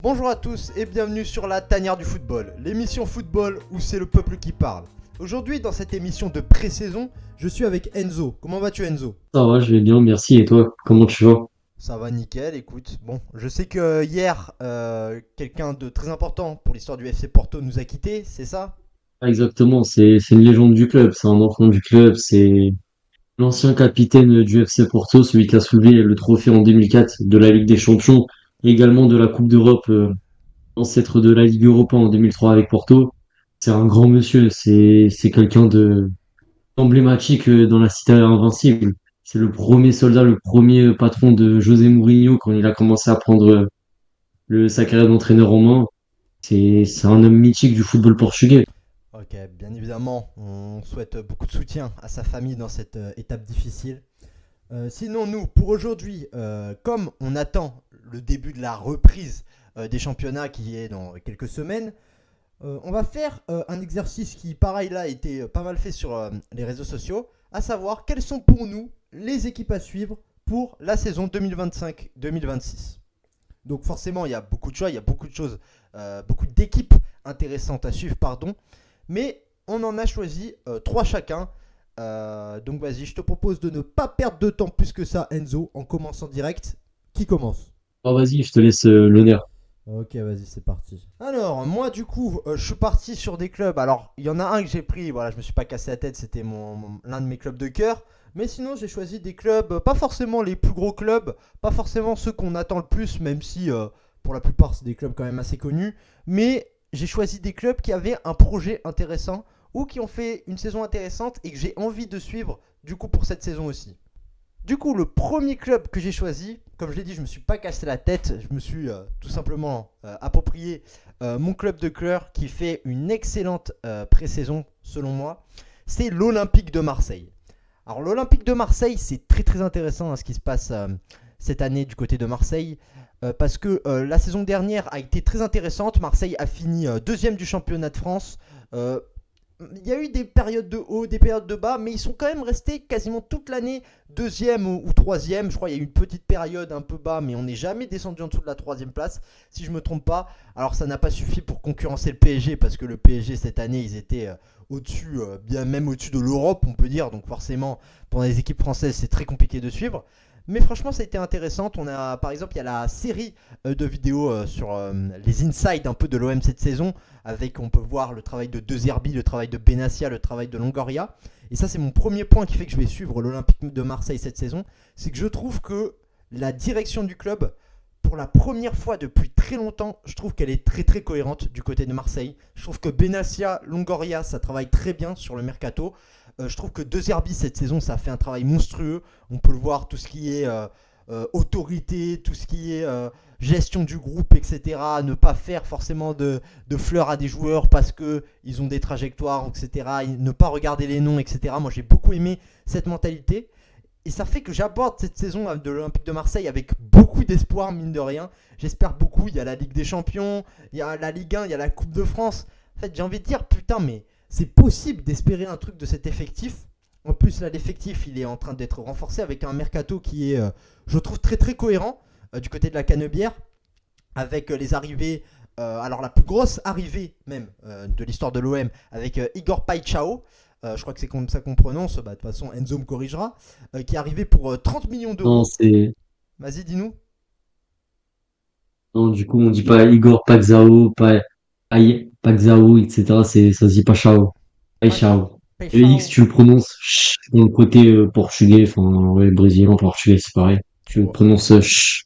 Bonjour à tous et bienvenue sur la tanière du football, l'émission football où c'est le peuple qui parle. Aujourd'hui, dans cette émission de pré-saison, je suis avec Enzo. Comment vas-tu, Enzo? Ça va, je vais bien, merci. Et toi, comment tu vas? Ça va nickel, écoute. Bon, je sais que hier, quelqu'un de très important pour l'histoire du FC Porto nous a quittés, c'est ça? Ah, exactement, c'est une légende du club, c'est un enfant du club, c'est l'ancien capitaine du FC Porto, celui qui a soulevé le trophée en 2004 de la Ligue des Champions, et également de la Coupe d'Europe, ancêtre de la Ligue Europa en 2003 avec Porto. C'est un grand monsieur, c'est quelqu'un de emblématique dans la cité invincible. C'est le premier soldat, le premier patron de José Mourinho quand il a commencé à prendre sa carrière d'entraîneur en main. C'est un homme mythique du football portugais. Ok, bien évidemment, on souhaite beaucoup de soutien à sa famille dans cette étape difficile. Sinon, nous, pour aujourd'hui, comme on attend le début de la reprise des championnats qui est dans quelques semaines, on va faire un exercice qui, pareil, là, a été pas mal fait sur les réseaux sociaux, à savoir quelles sont pour nous les équipes à suivre pour la saison 2025-2026. Donc forcément, il y a beaucoup de choix, il y a beaucoup de choses, beaucoup d'équipes intéressantes à suivre, pardon. Mais on en a choisi trois chacun. Donc vas-y, je te propose de ne pas perdre de temps plus que ça, Enzo, en commençant direct. Qui commence? Oh, vas-y, je te laisse l'honneur. Ok, vas-y, c'est parti. Alors, moi, du coup, je suis parti sur des clubs. Alors, il y en a un que j'ai pris, voilà, je me suis pas cassé la tête, c'était l'un de mes clubs de cœur. Mais sinon, j'ai choisi des clubs, pas forcément les plus gros clubs, pas forcément ceux qu'on attend le plus, même si pour la plupart, c'est des clubs quand même assez connus. Mais j'ai choisi des clubs qui avaient un projet intéressant ou qui ont fait une saison intéressante et que j'ai envie de suivre, du coup, pour cette saison aussi. Du coup, le premier club que j'ai choisi, comme je l'ai dit, je me suis pas cassé la tête, je me suis tout simplement approprié mon club de cœur qui fait une excellente pré-saison selon moi, c'est l'Olympique de Marseille. Alors l'Olympique de Marseille, c'est très très intéressant ce qui se passe cette année du côté de Marseille parce que la saison dernière a été très intéressante. Marseille a fini deuxième du championnat de France. Euh, il y a eu des périodes de haut, des périodes de bas, mais ils sont quand même restés quasiment toute l'année deuxième ou troisième. Je crois qu'il y a eu une petite période un peu bas, mais on n'est jamais descendu en dessous de la troisième place, si je me trompe pas. Alors ça n'a pas suffi pour concurrencer le PSG, parce que le PSG cette année, ils étaient au-dessus, bien même au-dessus de l'Europe, on peut dire. Donc forcément, pour les équipes françaises, c'est très compliqué de suivre. Mais franchement, ça a été intéressant. On a, par exemple, il y a la série de vidéos sur les insides un peu de l'OM cette saison, avec on peut voir le travail de De Zerbi, le travail de Benassia, le travail de Longoria. Et ça, c'est mon premier point qui fait que je vais suivre l'Olympique de Marseille cette saison, c'est que je trouve que la direction du club, pour la première fois depuis très longtemps, je trouve qu'elle est très très cohérente du côté de Marseille. Je trouve que Benassia, Longoria, ça travaille très bien sur le mercato. Je trouve que De Zerbi cette saison, ça a fait un travail monstrueux. On peut le voir, tout ce qui est autorité, tout ce qui est gestion du groupe, etc. Ne pas faire forcément de fleurs à des joueurs parce qu'ils ont des trajectoires, etc. Ne pas regarder les noms, etc. Moi, j'ai beaucoup aimé cette mentalité. Et ça fait que j'aborde cette saison de l'Olympique de Marseille avec beaucoup d'espoir, mine de rien. J'espère beaucoup. Il y a la Ligue des Champions, il y a la Ligue 1, il y a la Coupe de France. En fait, j'ai envie de dire, putain, mais c'est possible d'espérer un truc de cet effectif. En plus, là, l'effectif, il est en train d'être renforcé avec un mercato qui est, je trouve, très très cohérent du côté de la Canebière. Avec les arrivées, alors la plus grosse arrivée même de l'histoire de l'OM, avec Igor Paixão. Je crois que c'est comme ça qu'on prononce, bah, de toute façon Enzo me corrigera, qui est arrivé pour 30 millions Non, d'euros. c'est, Vas-y, dis-nous. non, du coup, on dit pas Igor Paxao, pas Paxao, etc. Ça se dit pas Chao. Paixao. Le X, Paixão. tu le prononces ch dans le côté portugais, enfin, ouais, brésilien, portugais, c'est pareil. Tu le Ouais, prononces ch,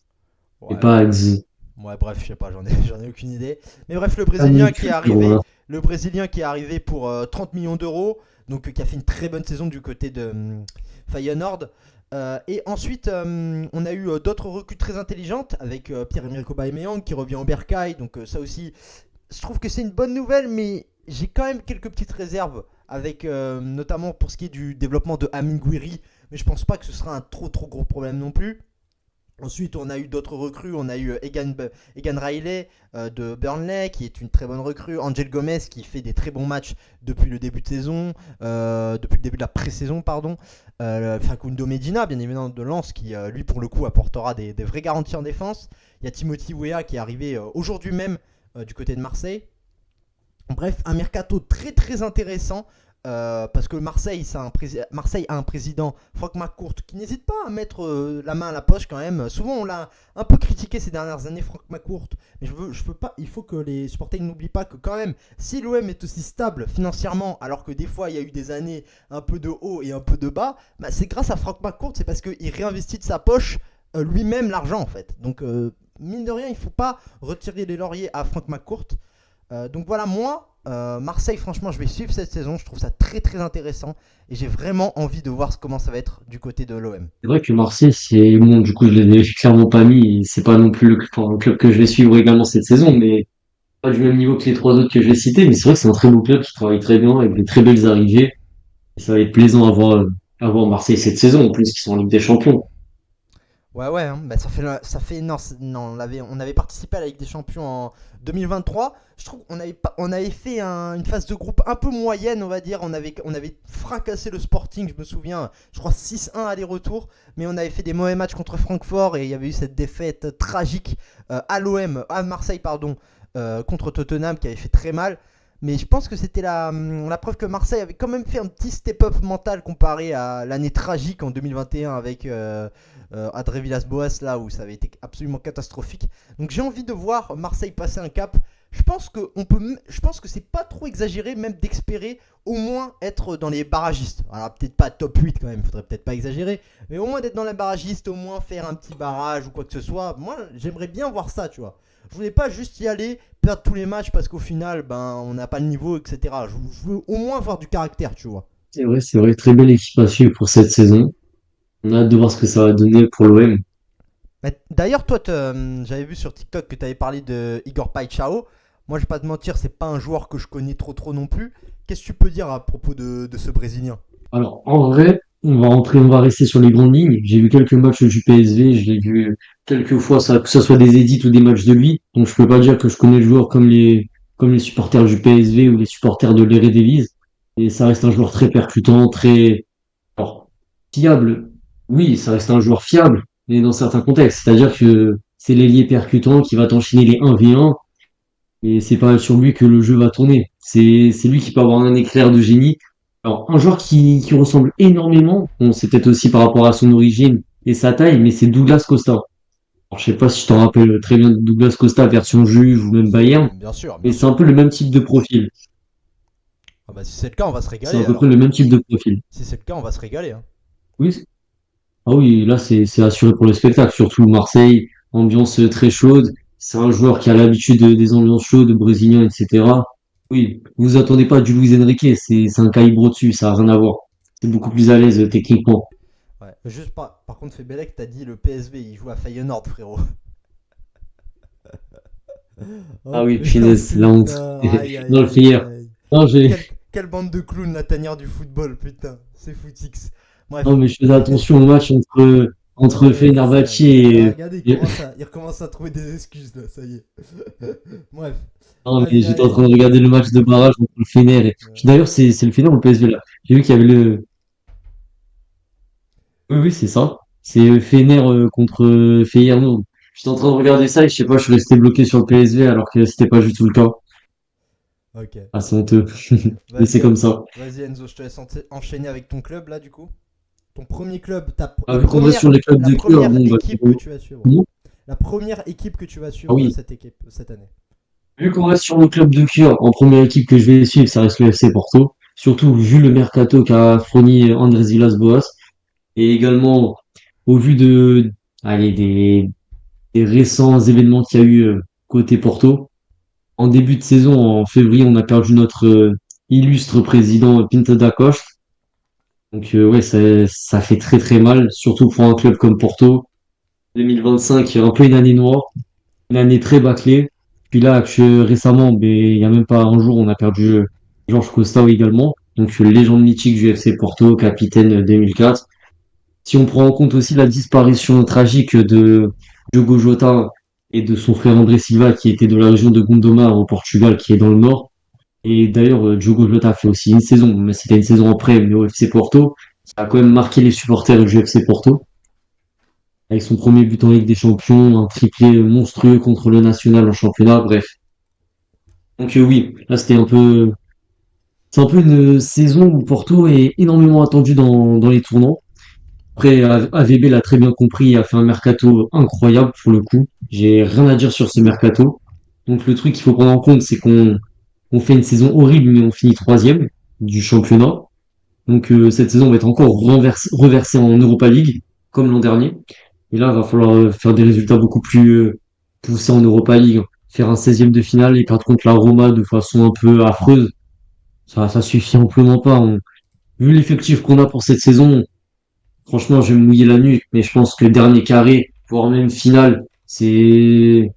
et ouais, pas x. ouais, bref, je sais pas, j'en ai aucune idée. Mais bref, Canicule, voilà. Le Brésilien qui est arrivé pour 30 millions d'euros, donc qui a fait une très bonne saison du côté de Feyenoord. Et ensuite, on a eu d'autres recrues très intelligentes avec Pierre-Emerick Aubameyang qui revient au Bercail. Donc ça aussi, je trouve que c'est une bonne nouvelle, mais j'ai quand même quelques petites réserves avec notamment pour ce qui est du développement de Amin Gouiri. Mais je pense pas que ce sera un trop trop gros problème non plus. Ensuite, on a eu d'autres recrues. On a eu Egan Riley de Burnley, qui est une très bonne recrue. Angel Gomez, qui fait des très bons matchs depuis le début de saison, depuis le début de la pré-saison, pardon. Facundo Medina, bien évidemment, de Lens, qui, lui, pour le coup, apportera des vraies garanties en défense. Il y a Timothy Weah, qui est arrivé aujourd'hui même du côté de Marseille. Bref, un mercato très très intéressant. Parce que Marseille a un président, Franck McCourt, qui n'hésite pas à mettre la main à la poche quand même. Souvent, on l'a un peu critiqué ces dernières années, Franck McCourt. Mais je veux pas, il faut que les supporters n'oublient pas que quand même, si l'OM est aussi stable financièrement, alors que des fois il y a eu des années un peu de haut et un peu de bas, bah, c'est grâce à Franck McCourt, c'est parce qu'il réinvestit de sa poche lui-même l'argent en fait. Donc, mine de rien, il faut pas retirer les lauriers à Franck McCourt. Donc voilà, moi, Marseille, franchement, je vais suivre cette saison. Je trouve ça très très intéressant et j'ai vraiment envie de voir comment ça va être du côté de l'OM. C'est vrai que Marseille, c'est bon, du coup, je l'ai clairement pas mis. C'est pas non plus le club que je vais suivre également cette saison, mais pas du même niveau que les trois autres que je vais citer. Mais c'est vrai que c'est un très beau club qui travaille très bien avec des très belles arrivées. Et ça va être plaisant à voir Marseille cette saison, en plus, qui sont en Ligue des Champions. Ouais, ouais, hein, bah, ça fait non, non, on avait participé à la Ligue des Champions en 2023. Je trouve on avait fait une phase de groupe un peu moyenne, on va dire. On avait fracassé le Sporting, je me souviens, je crois 6-1 aller-retour. Mais on avait fait des mauvais matchs contre Francfort et il y avait eu cette défaite tragique à Marseille, pardon, contre Tottenham qui avait fait très mal. Mais je pense que c'était la preuve que Marseille avait quand même fait un petit step-up mental comparé à l'année tragique en 2021 avec André Villas-Boas, là où ça avait été absolument catastrophique. Donc j'ai envie de voir Marseille passer un cap. Je pense que c'est pas trop exagéré même d'espérer au moins être dans les barragistes. Alors peut-être pas top 8 quand même, faudrait peut-être pas exagérer, mais au moins d'être dans les barragistes, au moins faire un petit barrage ou quoi que ce soit. Moi j'aimerais bien voir ça, tu vois. Je voulais pas juste y aller, perdre tous les matchs parce qu'au final, ben, on n'a pas le niveau, etc. Je veux au moins avoir du caractère, tu vois. C'est vrai, très belle équipe à suivre pour cette saison. On a hâte de voir ce que ça va donner pour l'OM. D'ailleurs, toi, j'avais vu sur TikTok que tu avais parlé de Igor Paixão. Moi, je vais pas te mentir, c'est pas un joueur que je connais trop non plus. Qu'est-ce que tu peux dire à propos de ce Brésilien? Alors, en vrai, on va rester sur les grandes lignes. J'ai vu quelques matchs du PSV, je l'ai vu quelques fois, que ce soit des edits ou des matchs de lui. Donc, je peux pas dire que je connais le joueur comme les supporters du PSV ou les supporters de l'Eredivisie. Et ça reste un joueur très percutant, alors, fiable. Oui, ça reste un joueur fiable, mais dans certains contextes. C'est-à-dire que c'est l'ailier percutant qui va t'enchaîner les 1v1 et c'est pas sur lui que le jeu va tourner. C'est lui qui peut avoir un éclair de génie. Alors, un joueur qui ressemble énormément, bon, c'est peut-être aussi par rapport à son origine et sa taille, mais c'est Douglas Costa. Alors, je sais pas si tu t'en rappelles très bien de Douglas Costa version Juve ou même Bayern, Bien sûr, mais bien c'est un sûr. peu le même type de profil. Ah bah, si c'est le cas, on va se C'est régaler à peu près alors. le même type de profil. Si c'est le cas, on va se régaler, hein. Oui, ah oui, là c'est assuré pour le spectacle, surtout Marseille, ambiance très chaude. C'est un joueur qui a l'habitude des ambiances chaudes, brésiliens, etc. Oui, vous attendez pas du Luis Enrique, c'est un calibre au-dessus, ça a rien à voir. C'est beaucoup plus à l'aise techniquement. Ouais. Juste par contre, Febelec, t'as dit le PSV, il joue à Feyenoord, frérot. Ah Oh, oui, oh finesse, la honte. putain, aïe aïe Dans le aïe prière. aïe. Non, Quelle bande de clowns, la tanière du football, putain. C'est footix. non, Bref. mais je faisais attention au match entre Ouais, c'est ça. Fenerbahçe Regardez, et- il recommence à trouver des excuses là, ça y est. Bref. Non, mais Vas-y, j'étais en allez. train de regarder le match de barrage entre le Fener d'ailleurs, c'est le Fener ou le PSV là? J'ai vu qu'il y avait oui, oui, c'est ça. C'est Fener contre Feyenoord. J'étais en train de regarder ça et je sais pas, je suis resté bloqué sur le PSV alors que c'était pas du tout le cas. Ok. Ah, c'est honteux. Mais c'est Vas-y, comme ça. vas-y Enzo, je te laisse enchaîner avec ton club là du coup. Ton premier club, Vu qu'on reste sur les clubs la de cœur, première bon, bah, équipe que tu vas suivre. comment? La première équipe que tu vas Ah suivre oui. cette équipe cette année. Vu qu'on reste sur le club de cœur, en première équipe que je vais suivre, ça reste le FC Porto. Surtout vu le mercato qu'a fourni Andrés Villas-Boas. Et également, au vu allez, des récents événements qu'il y a eu côté Porto. En début de saison, en février, on a perdu notre illustre président Pinto da Costa. Donc ouais, ça fait très très mal, surtout pour un club comme Porto. 2025, un peu une année noire, une année très bâclée. Puis là, récemment, ben, il y a même pas un jour, on a perdu Georges Costa également. Donc légende mythique du FC Porto, capitaine 2004. Si on prend en compte aussi la disparition tragique de Diogo Jota et de son frère André Silva, qui était de la région de Gondomar au Portugal, qui est dans le nord. Et d'ailleurs, Diogo Jota a fait aussi une saison, mais c'était une saison après, mais au FC Porto. Ça a quand même marqué les supporters du FC Porto, avec son premier but en Ligue des Champions, un triplé monstrueux contre le National en championnat, bref. Donc oui, là c'est un peu une saison où Porto est énormément attendu dans les tournants. Après, AVB l'a très bien compris et a fait un mercato incroyable pour le coup. J'ai rien à dire sur ce mercato. Donc le truc qu'il faut prendre en compte, c'est qu'on fait une saison horrible, mais on finit troisième du championnat. Donc cette saison va être encore reversée en Europa League, comme l'an dernier. Et là, il va falloir faire des résultats beaucoup plus poussés en Europa League. Faire un 16e de finale et perdre contre la Roma de façon un peu affreuse. Ça suffit amplement pas. Vu l'effectif qu'on a pour cette saison, franchement, je vais me mouiller la nuque, mais je pense que dernier carré, voire même finale, c'est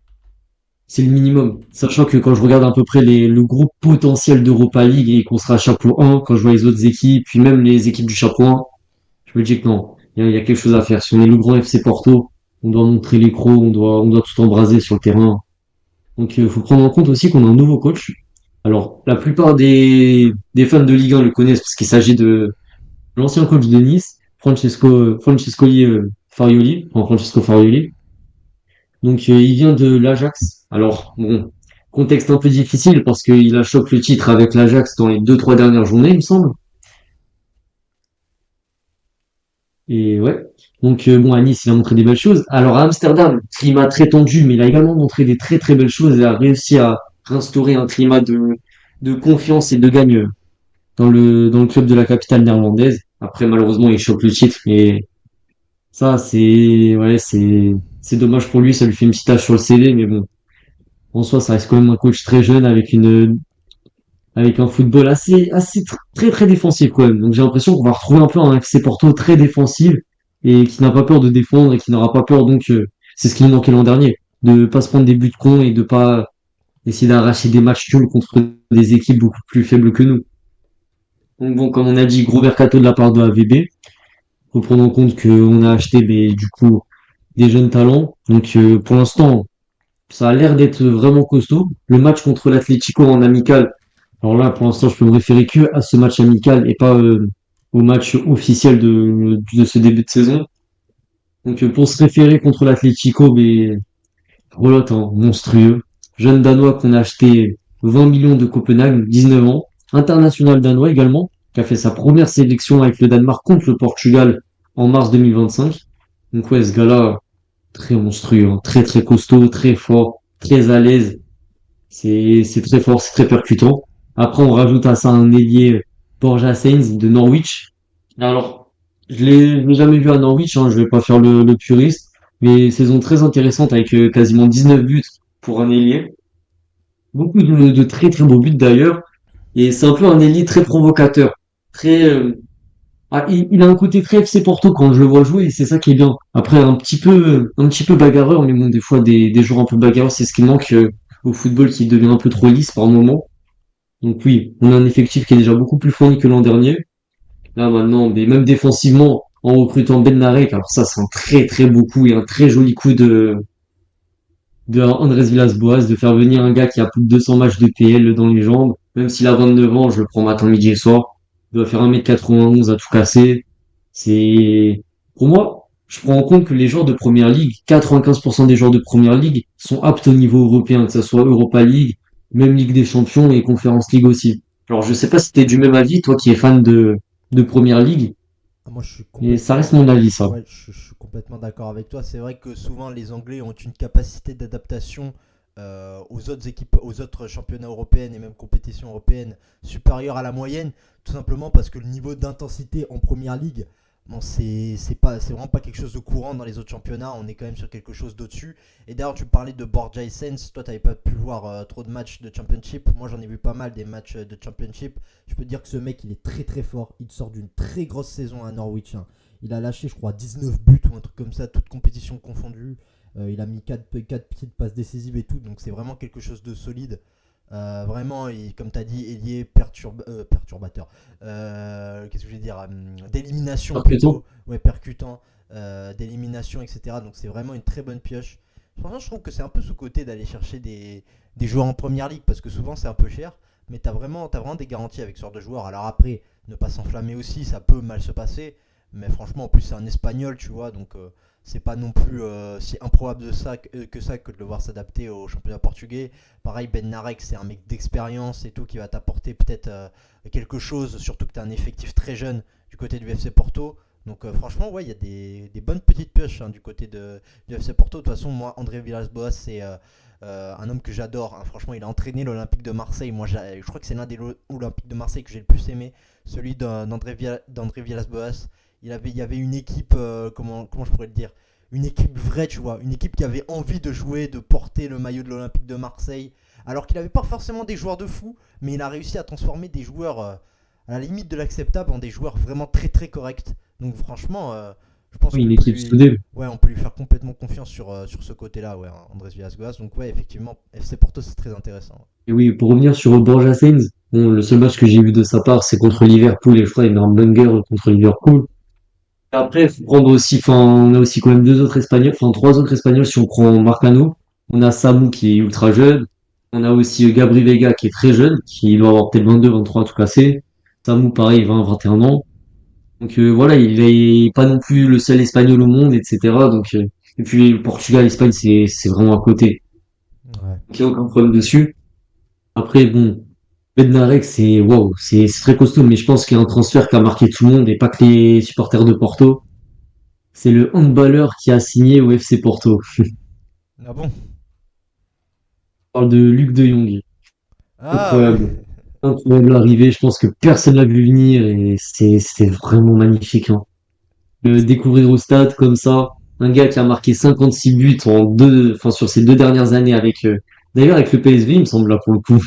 le minimum. Sachant que quand je regarde à peu près le groupe potentiel d'Europa League et qu'on sera chapeau 1, quand je vois les autres équipes, puis même les équipes du chapeau 1, je me dis que non, il y a quelque chose à faire. Si on est le grand FC Porto, on doit montrer les crocs, on doit tout embraser sur le terrain. Donc, il faut prendre en compte aussi qu'on a un nouveau coach. Alors, la plupart des fans de Ligue 1 le connaissent parce qu'il s'agit de l'ancien coach de Nice, Farioli, enfin Francesco Farioli. Donc, il vient de l'Ajax. Alors, bon, contexte un peu difficile parce qu'il a choqué le titre avec l'Ajax dans les deux, trois dernières journées, il me semble. Et ouais. Donc, bon, à Nice, il a montré des belles choses. Alors, à Amsterdam, climat très tendu, mais il a également montré des très, très belles choses. Il a réussi à instaurer un climat de confiance et de gagne dans le club de la capitale néerlandaise. Après, malheureusement, il choque le titre, mais ça, ouais, c'est dommage pour lui. Ça lui fait une petite tache sur le CV, mais bon. En soi, ça reste quand même un coach très jeune avec un football très, très défensif, quand même. Donc, j'ai l'impression qu'on va retrouver un peu un FC Porto très défensif et qui n'a pas peur de défendre et qui n'aura pas peur. Donc, c'est ce qui nous manquait l'an dernier. De pas se prendre des buts cons et de pas essayer d'arracher des matchs nuls contre des équipes beaucoup plus faibles que nous. Donc, bon, comme on a dit, gros mercato de la part de AVB. Faut prendre en compte qu'on a acheté du coup des jeunes talents. Donc, pour l'instant, ça a l'air d'être vraiment costaud. Le match contre l'Atlético en amical, alors là, pour l'instant, je peux me référer que à ce match amical et pas au match officiel de ce début de saison. Donc, pour se référer contre l'Atlético, mais relote, hein, monstrueux. Jeune Danois qu'on a acheté 20 millions de Copenhague, 19 ans. International danois également, qui a fait sa première sélection avec le Danemark contre le Portugal en mars 2025. Donc ouais, ce gars-là, très monstrueux, hein, très très costaud, très fort, très à l'aise. C'est très fort, c'est très percutant. Après, on rajoute à ça un ailier Borja Sainz de Norwich. Alors, je l'ai jamais vu à Norwich, hein, je vais pas faire le puriste, mais saison très intéressante avec quasiment 19 buts pour un ailier. Beaucoup de très très beaux buts d'ailleurs. Et c'est un peu un ailier très provocateur. Très, il a un côté très FC Porto quand je le vois jouer et c'est ça qui est bien. Après, un petit peu bagarreur, mais bon, des fois, des joueurs un peu bagarreurs, c'est ce qui manque au football qui devient un peu trop lisse par moment. Donc oui, on a un effectif qui est déjà beaucoup plus fourni que l'an dernier. Là maintenant, mais même défensivement, en recrutant Ben Narek, alors ça c'est un très très beau coup et un très joli coup de Andrés Villas-Boas, de faire venir un gars qui a plus de 200 matchs de PL dans les jambes. Même s'il a 29 ans, je le prends matin, midi et soir. Il doit faire 1m91 à tout casser. C'est, pour moi, je prends en compte que les joueurs de première ligue, 95% des joueurs de première ligue sont aptes au niveau européen, que ce soit Europa League, même Ligue des Champions et Conference League aussi. Alors, je sais pas si t'es du même avis, toi qui es fan de première ligue, Ah, moi, je suis mais ça reste mon complètement, avis, ça. ouais, je suis complètement d'accord avec toi. C'est vrai que souvent les Anglais ont une capacité d'adaptation aux autres équipes, aux autres championnats européens et même compétitions européennes supérieure à la moyenne, tout simplement parce que le niveau d'intensité en première ligue, bon, c'est vraiment pas quelque chose de courant dans les autres championnats. On est quand même sur quelque chose d'au-dessus. Et d'ailleurs, tu parlais de Borja Essence. Toi, t'avais pas pu voir trop de matchs de Championship. Moi, j'en ai vu pas mal des matchs de Championship. Je peux te dire que ce mec, il est très très fort. Il sort d'une très grosse saison à Norwich, hein. Il a lâché, je crois, 19 buts ou un truc comme ça, toutes compétitions confondues. Il a mis 4 petites passes décisives et tout. Donc, c'est vraiment quelque chose de solide. Vraiment, comme tu as dit, ailier perturbateur. Qu'est-ce que je vais dire, d'élimination Percutant. plutôt. Ouais, percutant. D'élimination, etc. Donc c'est vraiment une très bonne pioche. Franchement, je trouve que c'est un peu sous-côté d'aller chercher des joueurs en première ligue parce que souvent c'est un peu cher. Mais t'as vraiment des garanties avec ce genre de joueurs. Alors après, ne pas s'enflammer aussi, ça peut mal se passer. Mais franchement, en plus, c'est un espagnol, tu vois. Donc c'est pas non plus si improbable que ça que de le voir s'adapter au championnat portugais. Pareil, Ben Narek, c'est un mec d'expérience et tout qui va t'apporter peut-être quelque chose, surtout que tu as un effectif très jeune du côté du FC Porto. Donc franchement, ouais, il y a des bonnes petites pioches du côté du FC Porto. De toute façon, moi, André Villas-Boas, c'est un homme que j'adore. Hein. Franchement, il a entraîné l'Olympique de Marseille. Moi, je crois que c'est l'un des Olympiques de Marseille que j'ai le plus aimé, celui d'André Villas-Boas. Il y avait une équipe, comment je pourrais le dire, une équipe vraie, tu vois, une équipe qui avait envie de jouer, de porter le maillot de l'Olympique de Marseille, alors qu'il n'avait pas forcément des joueurs de fou, mais il a réussi à transformer des joueurs à la limite de l'acceptable en des joueurs vraiment très très corrects. Donc franchement, je pense Oui, qu'on une peut équipe lui, soudée. ouais, on peut lui faire complètement confiance sur ce côté-là, ouais, Andrés Villas-Boas. Donc ouais, effectivement, FC Porto c'est très intéressant. Et oui, pour revenir sur Borja Sainz, bon, le seul match que j'ai vu de sa part, c'est contre Liverpool, et je crois qu'il met un banger contre Liverpool. Après, il faut prendre aussi, enfin, on a aussi quand même deux autres Espagnols, enfin trois autres Espagnols si on prend Marcano. On a Samu qui est ultra jeune. On a aussi Gabri Vega qui est très jeune, qui doit avoir peut-être 22, 23 à tout casser. Samu, pareil, 20, 21 ans. Donc voilà, il est pas non plus le seul Espagnol au monde, etc. Donc, et puis le Portugal, l'Espagne, c'est vraiment à côté. Ouais. Donc il n'y a aucun problème dessus. Après, bon, Bednarek, c'est waouh, c'est très costaud, mais je pense qu'il y a un transfert qui a marqué tout le monde et pas que les supporters de Porto. C'est le handballeur qui a signé au FC Porto. Ah bon? On parle de Luc de Jong. Ah oui. Incroyable. Incroyable l'arrivée. Je pense que personne l'a vu venir et c'était vraiment magnifique, hein. Le découvrir au stade comme ça. Un gars qui a marqué 56 buts enfin, sur ces 2 dernières années d'ailleurs, avec le PSV, il me semble, là, pour le coup.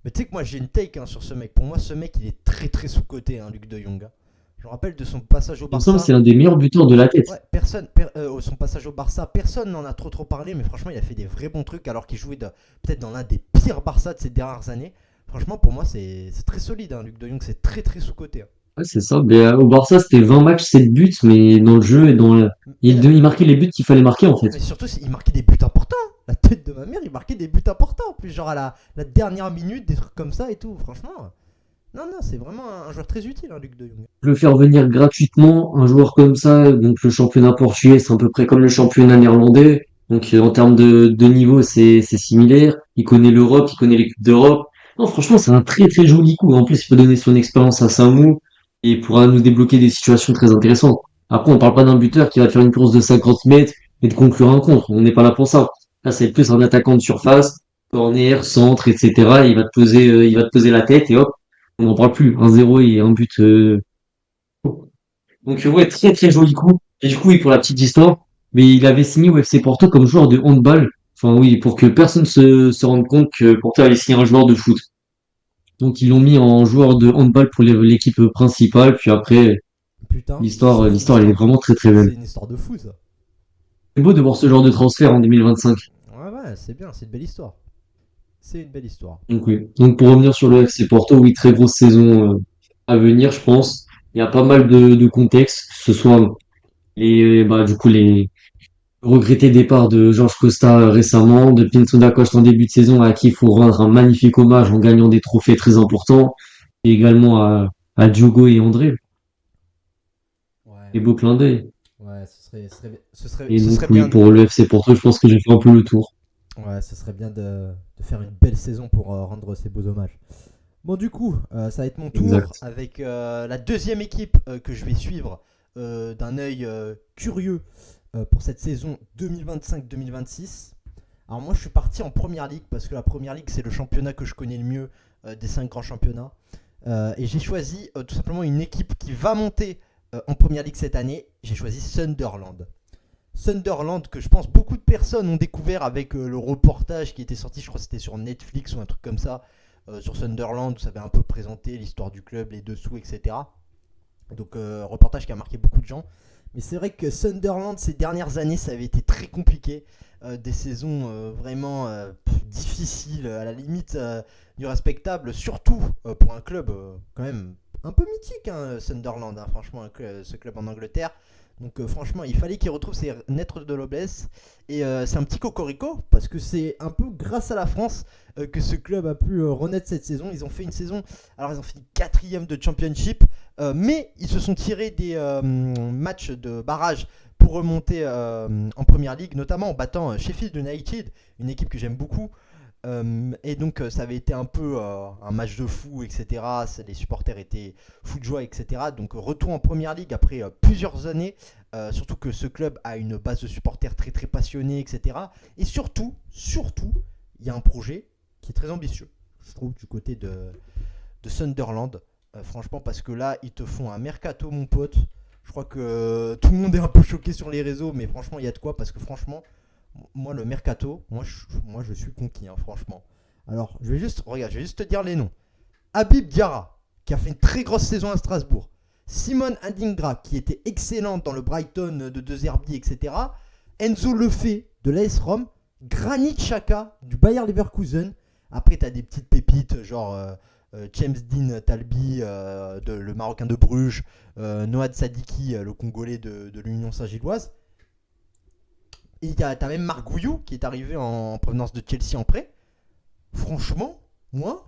Mais tu sais que moi j'ai une take sur ce mec. Pour moi, ce mec il est très très sous-côté, Luc de Jong. Hein. Je me rappelle de son passage au Il me semble que Barça. c'est l'un des meilleurs buteurs de la tête. Ouais, son passage au Barça, personne n'en a trop parlé, mais franchement, il a fait des vrais bons trucs alors qu'il jouait peut-être dans l'un des pires Barça de ces dernières années. Franchement, pour moi, c'est très solide, Luc de Jong, c'est très très sous-côté. Hein. Ouais, c'est ça. Mais, au Barça, c'était 20 matchs, 7 buts, mais dans le jeu et Mais, il marquait les buts qu'il fallait marquer, en fait. mais surtout, il marquait des buts importants. Hein. La tête de ma mère, il marquait des buts importants. En plus, genre à la dernière minute, des trucs comme ça et tout. Franchement, non, non, c'est vraiment un joueur très utile, Luc de Jong. Le faire venir gratuitement, un joueur comme ça, donc le championnat portugais, c'est à peu près comme le championnat néerlandais. Donc en termes de niveau, c'est similaire. Il connaît l'Europe, il connaît les coupes d'Europe. Non, franchement, c'est un très très joli coup. En plus, il peut donner son expérience à Samu et il pourra nous débloquer des situations très intéressantes. Après, on parle pas d'un buteur qui va te faire une course de 50 mètres et de conclure un contre. On n'est pas là pour ça. Là, c'est plus un attaquant de surface, corner, centre, etc. Il va te poser la tête et hop, on n'en parle plus. 1-0 et un but. Donc ouais, très très joli coup. Et du coup, oui, pour la petite histoire, mais il avait signé au FC Porto comme joueur de handball. Enfin oui, pour que personne se rende compte que Porto allait signer un joueur de foot. Donc ils l'ont mis en joueur de handball pour l'équipe principale. Puis après, Putain, c'est une l'histoire, elle est histoire. vraiment très très belle. C'est une histoire de fou, ça. C'est beau de voir ce genre de transfert en 2025. Ouais, ouais, c'est bien, c'est une belle histoire. C'est une belle histoire. Donc oui. Donc pour revenir sur le FC Porto, oui, très grosse saison à venir, je pense. Il y a pas mal de contextes, que ce soit les regretté départ de Georges Costa récemment, de Pinto da Costa en début de saison, à qui il faut rendre un magnifique hommage en gagnant des trophées très importants, et également à Diogo et André, Ouais, des beaux clins d'œil. ouais, Et ce donc serait oui, bien. pour le FC Porto, je pense que j'ai fait un peu le tour. Ouais, ce serait bien de faire une belle saison pour rendre ces beaux hommages. Bon, du coup, ça va être mon tour Exact. avec la deuxième équipe que je vais suivre d'un œil curieux pour cette saison 2025-2026. Alors moi, je suis parti en première ligue parce que la première ligue, c'est le championnat que je connais le mieux des 5 grands championnats. Et j'ai choisi tout simplement une équipe qui va monter en première ligue cette année. J'ai choisi Sunderland. Sunderland que je pense beaucoup de personnes ont découvert avec le reportage qui était sorti, je crois que c'était sur Netflix ou un truc comme ça, sur Sunderland où ça avait un peu présenté l'histoire du club, les dessous, etc. Donc reportage qui a marqué beaucoup de gens. Mais c'est vrai que Sunderland ces dernières années ça avait été très compliqué. Des saisons vraiment difficile, à la limite du respectable, surtout pour un club quand même un peu mythique, hein, Sunderland, hein, franchement, ce club en Angleterre. Donc franchement, il fallait qu'il retrouve ses lettres de noblesse. Et c'est un petit cocorico, parce que c'est un peu grâce à la France que ce club a pu renaître cette saison. Ils ont fait une saison, alors ils ont fini 4ème de Championship, mais ils se sont tirés des matchs de barrage pour remonter en Première Ligue, notamment en battant Sheffield United, une équipe que j'aime beaucoup. Et donc ça avait été un peu un match de fou, etc. Les supporters étaient fous de joie, etc. Donc retour en Première Ligue après plusieurs années, surtout que ce club a une base de supporters très très passionnés, etc. Et surtout, il y a un projet qui est très ambitieux, je trouve, du côté de Sunderland. Franchement, parce que là, ils te font un mercato, mon pote. Je crois que tout le monde est un peu choqué sur les réseaux, mais franchement, il y a de quoi, parce que franchement, moi, le mercato, moi, je suis conquis, hein, franchement. Alors, je vais juste te dire les noms. Habib Diarra, qui a fait une très grosse saison à Strasbourg. Simone Adingra, qui était excellente dans le Brighton de De Zerbi, etc. Enzo Lefebvre, de l'AS Rome. Granit Xhaka, du Bayer Leverkusen. Après, tu as des petites pépites, genre James Dean Talbi, le Marocain de Bruges. Noad Sadiki, le Congolais de l'Union Saint-Gilloise. Et t'as même Marc Gouillou qui est arrivé en provenance de Chelsea en prêt. Franchement, moi,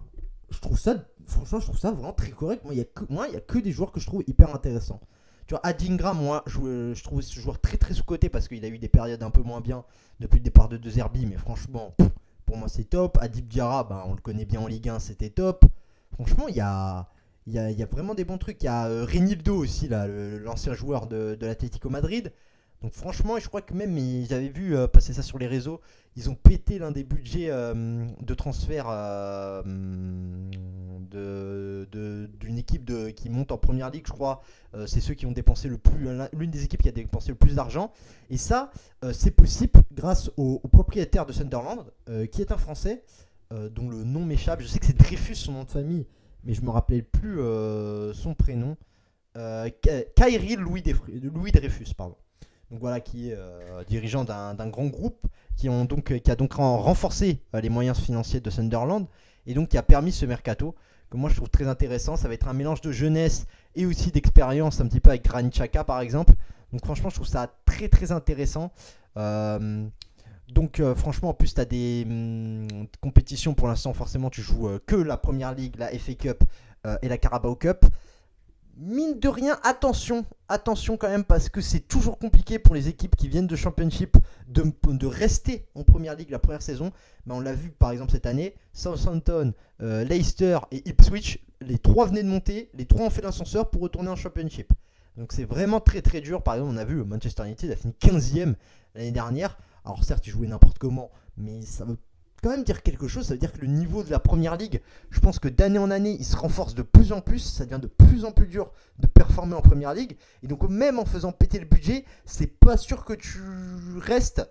je trouve ça vraiment très correct. Moi, il y a que des joueurs que je trouve hyper intéressants. Tu vois, Adingra, moi, je trouve ce joueur très très sous-coté parce qu'il a eu des périodes un peu moins bien depuis le départ de Zerbi. Mais franchement, pour moi, c'est top. Adib Diarra, on le connaît bien en Ligue 1, c'était top. Franchement, il y a vraiment des bons trucs. Il y a Reinildo aussi, là, l'ancien joueur de l'Atlético Madrid. Donc franchement, je crois que même, j'avais vu passer ça sur les réseaux, ils ont pété l'un des budgets de transfert d'une équipe qui monte en Première Ligue, je crois. C'est ceux qui ont dépensé l'une des équipes qui a dépensé le plus d'argent. Et ça, c'est possible grâce au propriétaire de Sunderland, qui est un Français, dont le nom m'échappe. Je sais que c'est Dreyfus, son nom de famille, mais je me rappelais plus son prénom. Kairi Louis Dreyfus, pardon. Donc voilà, qui est dirigeant d'un grand groupe qui a donc renforcé les moyens financiers de Sunderland et donc qui a permis ce mercato que moi je trouve très intéressant. Ça va être un mélange de jeunesse et aussi d'expérience, un petit peu avec Granit Xhaka par exemple. Donc franchement, je trouve ça très très intéressant. Franchement, en plus tu as des compétitions pour l'instant. Forcément, tu joues que la Première Ligue, la FA Cup et la Carabao Cup. Mine de rien, attention quand même, parce que c'est toujours compliqué pour les équipes qui viennent de Championship de rester en Première Ligue la première saison. On l'a vu par exemple cette année, Southampton, Leicester et Ipswich, les trois venaient de monter, les trois ont fait l'ascenseur pour retourner en Championship. Donc c'est vraiment très très dur. Par exemple, on a vu Manchester United a fini 15ème l'année dernière. Alors certes, ils jouaient n'importe comment, mais ça veut quand même dire quelque chose. Ça veut dire que le niveau de la Première Ligue, je pense que d'année en année, il se renforce de plus en plus. Ça devient de plus en plus dur de performer en Première Ligue. Et donc même en faisant péter le budget, c'est pas sûr que tu restes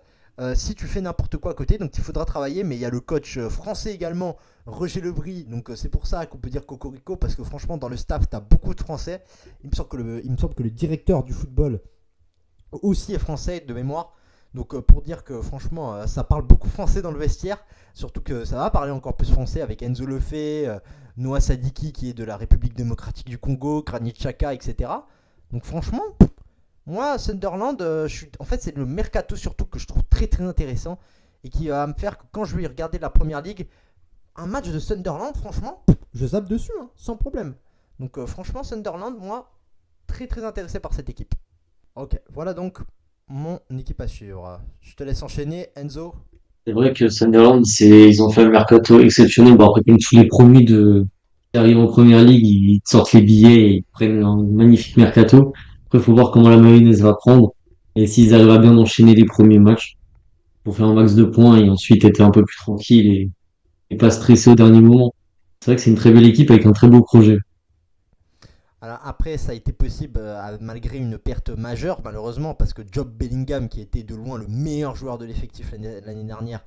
si tu fais n'importe quoi à côté. Donc il faudra travailler. Mais il y a le coach français également, Roger Lebris. Donc c'est pour ça qu'on peut dire Cocorico, parce que franchement dans le staff, tu as beaucoup de Français. Il me semble que le directeur du football aussi est français de mémoire. Donc pour dire que franchement ça parle beaucoup français dans le vestiaire, surtout que ça va parler encore plus français avec Enzo Lefebvre, Noah Sadiki qui est de la République démocratique du Congo, Granit Xhaka, etc. Donc franchement, moi Sunderland, en fait c'est le mercato surtout que je trouve très très intéressant et qui va me faire que quand je vais regarder la Première Ligue, un match de Sunderland, franchement, je zappe dessus, hein, sans problème. Donc franchement Sunderland, moi, très très intéressé par cette équipe. Ok, voilà donc mon équipe à suivre. Je te laisse enchaîner, Enzo. C'est vrai que Sunderland, ils ont fait un mercato exceptionnel. Bon, après, comme tous les promus qui arrivent en première ligue, ils sortent les billets et ils prennent un magnifique mercato. Après, il faut voir comment la mayonnaise va prendre et s'ils arrivent à bien enchaîner les premiers matchs pour faire un max de points et ensuite être un peu plus tranquille et pas stressé au dernier moment. C'est vrai que c'est une très belle équipe avec un très beau projet. Alors après, ça a été possible malgré une perte majeure, malheureusement, parce que Job Bellingham, qui était de loin le meilleur joueur de l'effectif l'année dernière,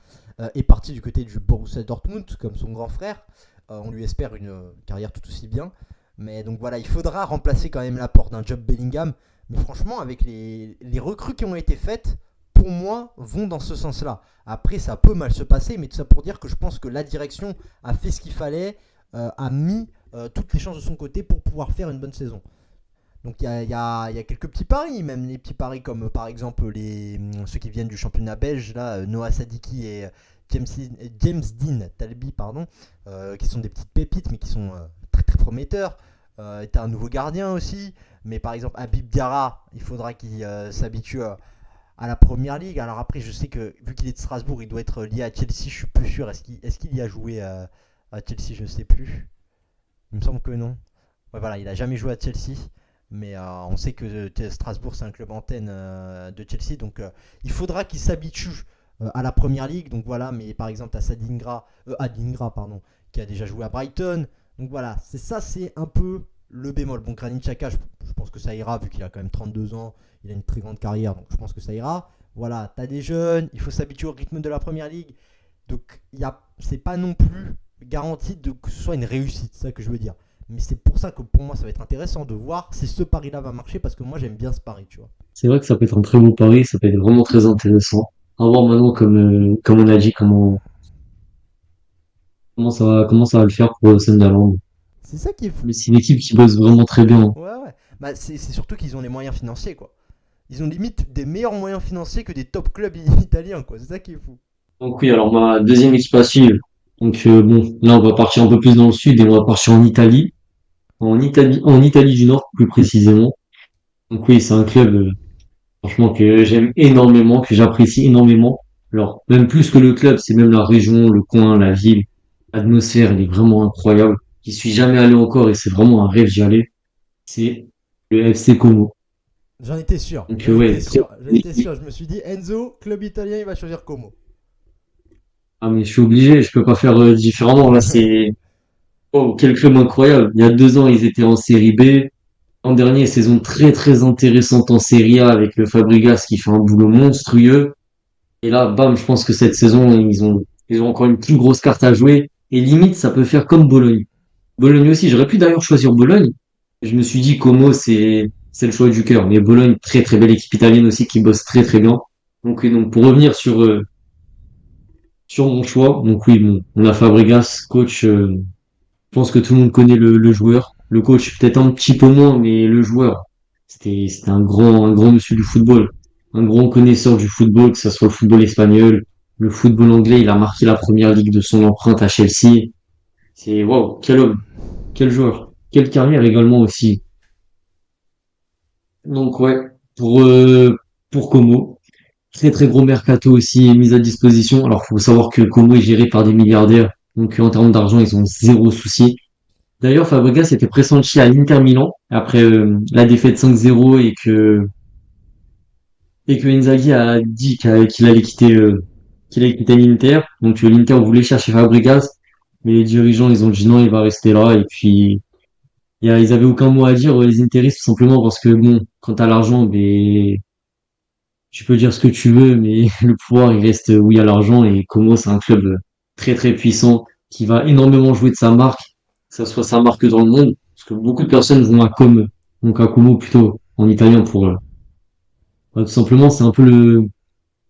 est parti du côté du Borussia Dortmund, comme son grand frère. On lui espère une carrière tout aussi bien. Mais donc voilà, il faudra remplacer quand même l'apport d'un Job Bellingham. Mais franchement, avec les recrues qui ont été faites, pour pour moi, vont dans ce sens-là. Après, ça peut mal se passer, mais tout ça pour dire que je pense que la direction a fait ce qu'il fallait, a mis toutes les chances de son côté pour pouvoir faire une bonne saison. Donc il y a quelques petits paris, même les petits paris comme par exemple ceux qui viennent du championnat belge, là, Noah Sadiki et James Dean Talbi, pardon, qui sont des petites pépites, mais qui sont très très prometteurs. T'as un nouveau gardien aussi, mais par exemple Habib Diarra, il faudra qu'il s'habitue à la première ligue. Alors après, je sais que vu qu'il est de Strasbourg, il doit être lié à Chelsea, je suis plus sûr. Est-ce qu'il y a joué à Chelsea? Je sais plus. Il me semble que non. Ouais, voilà, il a jamais joué à Chelsea. Mais on sait que Strasbourg c'est un club antenne de Chelsea, donc il faudra qu'il s'habitue à la première ligue. Donc voilà, mais par exemple à Adingra pardon, qui a déjà joué à Brighton. Donc voilà, c'est un peu le bémol. Bon, Granit Xhaka, je pense que ça ira vu qu'il a quand même 32 ans, il a une très grande carrière, donc je pense que ça ira. Voilà, t'as des jeunes, il faut s'habituer au rythme de la première ligue. Donc c'est pas non plus garanti que ce soit une réussite, c'est ça que je veux dire. Mais c'est pour ça que pour moi ça va être intéressant de voir si ce pari-là va marcher parce que moi j'aime bien ce pari, tu vois. C'est vrai que ça peut être un très beau pari, ça peut être vraiment très intéressant. À voir maintenant, comme on a dit, comment ça va le faire pour Sunderland. C'est ça qui est fou. Mais c'est une équipe qui bosse vraiment très bien. Ouais, ouais. Bah, c'est surtout qu'ils ont les moyens financiers, quoi. Ils ont limite des meilleurs moyens financiers que des top clubs italiens, quoi. C'est ça qui est fou. Donc oui, alors ma deuxième équipe à suivre. Donc bon, là on va partir un peu plus dans le sud et on va partir en Italie. En Italie du Nord plus précisément. Donc oui, c'est un club franchement que j'aime énormément, que j'apprécie énormément. Alors même plus que le club, c'est même la région, le coin, la ville, l'atmosphère, elle est vraiment incroyable. J'y suis jamais allé encore et c'est vraiment un rêve d'y aller. C'est le FC Como. J'en étais sûr. Donc J'en étais ouais, sûr. J'en étais sûr. Je me suis dit, Enzo, club italien, il va choisir Como. ah mais je suis obligé, je peux pas faire différemment. Là c'est oh quel club incroyable. Il y a 2 ans ils étaient en série B. L'an dernier, saison très très intéressante en Serie A avec le Fabregas qui fait un boulot monstrueux. Et là, bam, je pense que cette saison, ils ont encore une plus grosse carte à jouer. Et limite, ça peut faire comme Bologne. Bologne aussi, j'aurais pu d'ailleurs choisir Bologne. Je me suis dit, Como, c'est le choix du cœur. Mais Bologne, très très belle équipe italienne aussi qui bosse très très bien. Donc, oui, donc pour revenir sur mon choix, donc oui, bon, on a Fabregas, coach. Je pense que tout le monde connaît le joueur. Le coach, peut-être un petit peu moins, mais le joueur, c'était un grand monsieur du football. Un grand connaisseur du football, que ce soit le football espagnol, le football anglais. Il a marqué la première ligue de son empreinte à Chelsea. C'est, waouh, quel homme, quel joueur, quelle carrière également aussi. Donc, ouais, pour, euh, pour Como. Très, très gros mercato aussi est mis à disposition. Alors, faut savoir que Como est géré par des milliardaires. Donc, en termes d'argent, ils ont zéro souci. D'ailleurs, Fabregas était pressenti à l'Inter Milan après la défaite 5-0 et que Inzaghi a dit qu'il allait quitter l'Inter. Donc l'Inter voulait chercher Fabregas, mais les dirigeants ils ont dit non, il va rester là. Et puis ils avaient aucun mot à dire les Interistes tout simplement parce que bon, quand t'as l'argent, ben tu peux dire ce que tu veux, mais le pouvoir il reste où il y a l'argent. Et Como c'est un club très très puissant qui va énormément jouer de sa marque, que ça soit sa marque dans le monde, parce que beaucoup de personnes vont à Comme, donc à Como plutôt en italien pour tout simplement c'est un peu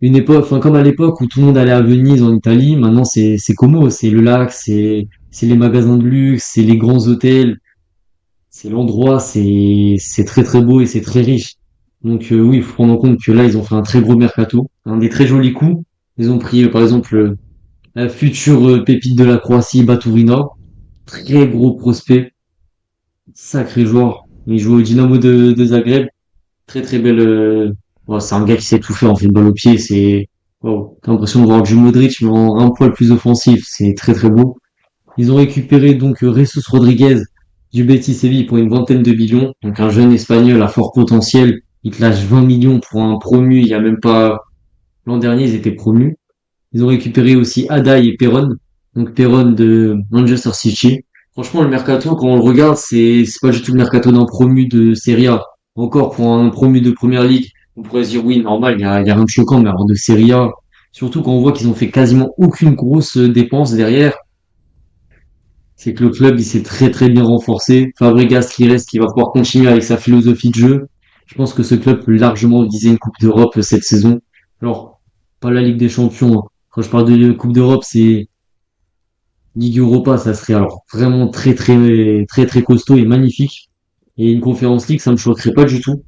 une époque, enfin comme à l'époque où tout le monde allait à Venise en Italie, maintenant c'est Como, c'est le lac, c'est les magasins de luxe, c'est les grands hôtels, c'est l'endroit, c'est très très beau et c'est très riche. Donc oui, il faut prendre en compte que là, ils ont fait un très gros mercato, un des très jolis coups. Ils ont pris par exemple la future pépite de la Croatie, Baturina, très gros prospect, sacré joueur. Il joue au Dynamo de Zagreb, très très belle. Ouais, c'est un gars qui sait tout faire en fait de balle au pied. C'est wow, t'as l'impression de voir du Modric mais en un poil plus offensif. C'est très très beau. Ils ont récupéré donc Jesus Rodriguez du Betis Séville pour une vingtaine de millions. Donc un jeune espagnol à fort potentiel. Il te lâche 20 millions pour un promu. Il y a même pas l'an dernier ils étaient promus. Ils ont récupéré aussi Adai et Perron. Donc Perron de Manchester City. Franchement le mercato quand on le regarde c'est pas du tout le mercato d'un promu de Serie A. Encore pour un promu de Première Ligue, on pourrait se dire oui normal il y a rien de choquant mais alors de Serie A. Surtout quand on voit qu'ils ont fait quasiment aucune grosse dépense derrière c'est que le club il s'est très très bien renforcé. Fabregas qui reste, qui va pouvoir continuer avec sa philosophie de jeu. Je pense que ce club peut largement viser une Coupe d'Europe cette saison. Alors, pas la Ligue des Champions, hein. Quand je parle de Coupe d'Europe, c'est Ligue Europa, ça serait alors vraiment très costaud et magnifique. Et une Conférence League, ça me choquerait pas du tout.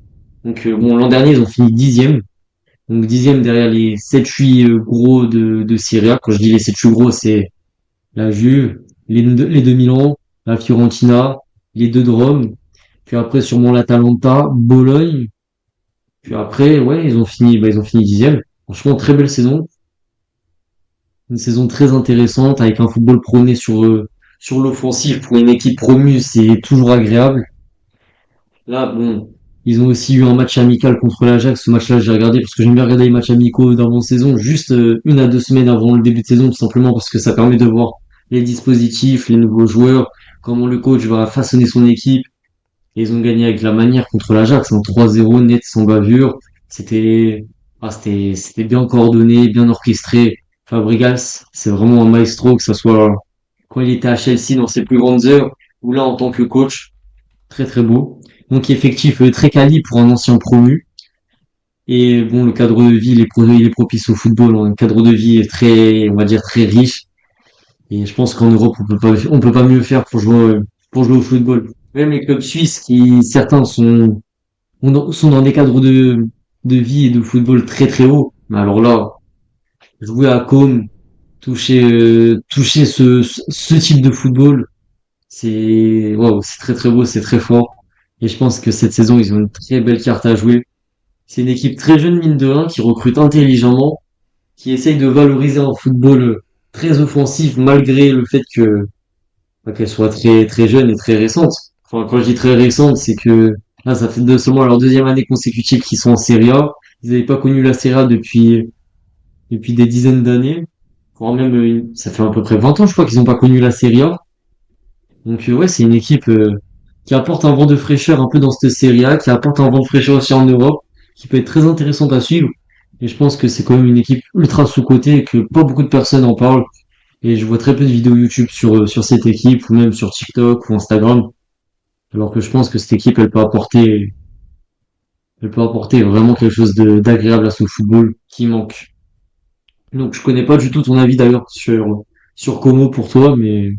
Donc bon, l'an dernier, ils ont fini dixième. Donc dixième derrière les 7-8 gros de Serie A. Quand je dis les 7-8 gros, c'est la Juve, les deux Milan, la Fiorentina, les deux de Rome. Puis après, sûrement l'Atalanta, Bologne. Puis après, ouais, ils ont fini dixième. Franchement, très belle saison. Une saison très intéressante avec un football prôné sur l'offensive pour une équipe promue, c'est toujours agréable. Là, bon, ils ont aussi eu un match amical contre l'Ajax. Ce match-là, j'ai regardé parce que j'aime bien regarder les matchs amicaux d'avant-saison, juste 1 à 2 semaines avant le début de saison, tout simplement parce que ça permet de voir les dispositifs, les nouveaux joueurs, comment le coach va façonner son équipe. Et ils ont gagné avec la manière contre l'Ajax, en 3-0 net, sans bavure. C'était, c'était bien coordonné, bien orchestré. Fabregas, c'est vraiment un maestro, que ce soit quand il était à Chelsea dans ses plus grandes heures, ou là en tant que coach. Très très beau. Donc effectif très quali pour un ancien promu. Et bon, le cadre de vie, il est propice au football, hein. Un cadre de vie est très, on va dire, très riche. Et je pense qu'en Europe, on peut pas mieux faire pour jouer au football. Même les clubs suisses qui, certains sont dans des cadres de vie et de football très très hauts. Mais alors là, jouer à Com, toucher ce type de football, c'est, waouh, c'est très très beau, c'est très fort. Et je pense que cette saison, ils ont une très belle carte à jouer. C'est une équipe très jeune, mine de rien, qui recrute intelligemment, qui essaye de valoriser un football très offensif, malgré le fait que, bah, qu'elle soit très, très jeune et très récente. Enfin, quand je dis très récente, c'est que, là, ça fait seulement leur deuxième année consécutive qu'ils sont en Serie A. Ils n'avaient pas connu la Serie A depuis des dizaines d'années. Voire même, ça fait à peu près 20 ans, je crois, qu'ils n'ont pas connu la Serie A. Donc, ouais, c'est une équipe, qui apporte un vent de fraîcheur un peu dans cette Serie A, qui apporte un vent de fraîcheur aussi en Europe, qui peut être très intéressante à suivre. Et je pense que c'est quand même une équipe ultra sous-cotée et que pas beaucoup de personnes en parlent. Et je vois très peu de vidéos YouTube sur cette équipe, ou même sur TikTok ou Instagram. Alors que je pense que cette équipe, elle peut apporter vraiment quelque chose d'agréable à ce football qui manque. Donc je connais pas du tout ton avis d'ailleurs sur Como pour toi, mais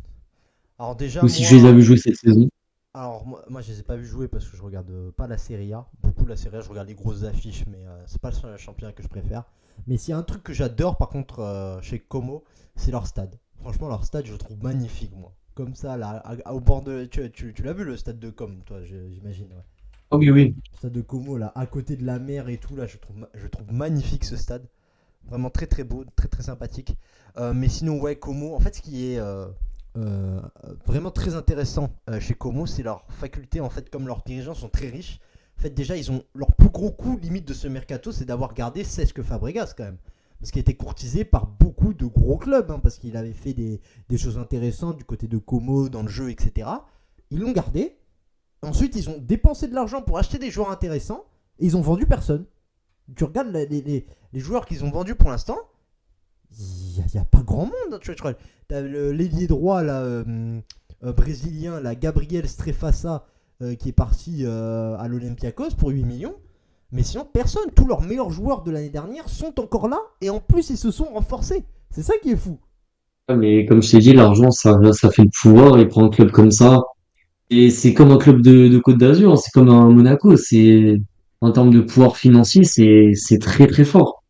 Alors déjà aussi je les moi, avais joués cette saison. alors moi je les ai pas vus jouer parce que je regarde pas la Serie A, beaucoup la Serie A, je regarde les grosses affiches mais c'est pas le championnat que je préfère. Mais s'il y a un truc que j'adore par contre chez Como, c'est leur stade. Franchement leur stade je le trouve magnifique moi. Comme ça là au bord de tu l'as vu le stade de Com toi j'imagine ouais. Ah oui, oui. Le stade de Como là à côté de la mer et tout là je trouve magnifique ce stade. Vraiment très très beau, très très sympathique. Mais sinon, ouais, Como, en fait, ce qui est vraiment très intéressant chez Como, c'est leur faculté, en fait, comme leurs dirigeants sont très riches. En fait, déjà, ils ont leur plus gros coup limite de ce mercato, c'est d'avoir gardé Cesc Fabregas quand même. Parce qu'il était courtisé par beaucoup de gros clubs, hein, parce qu'il avait fait des choses intéressantes du côté de Como, dans le jeu, etc. Ils l'ont gardé. Ensuite, ils ont dépensé de l'argent pour acheter des joueurs intéressants, et ils ont vendu personne. Tu regardes les joueurs qu'ils ont vendus pour l'instant, il n'y a pas grand monde. Hein, tu vois, t'as l'ailier droit là, brésilien, là, Gabriel Strefassa, qui est parti à l'Olympiakos pour 8 millions. Mais sinon, personne. Tous leurs meilleurs joueurs de l'année dernière sont encore là. Et en plus, ils se sont renforcés. C'est ça qui est fou. Ah, mais comme je t'ai dit, l'argent, ça fait le pouvoir, et pour un club comme ça, et c'est comme un club de Côte d'Azur, c'est comme un Monaco, en termes de pouvoir financier, c'est très très fort.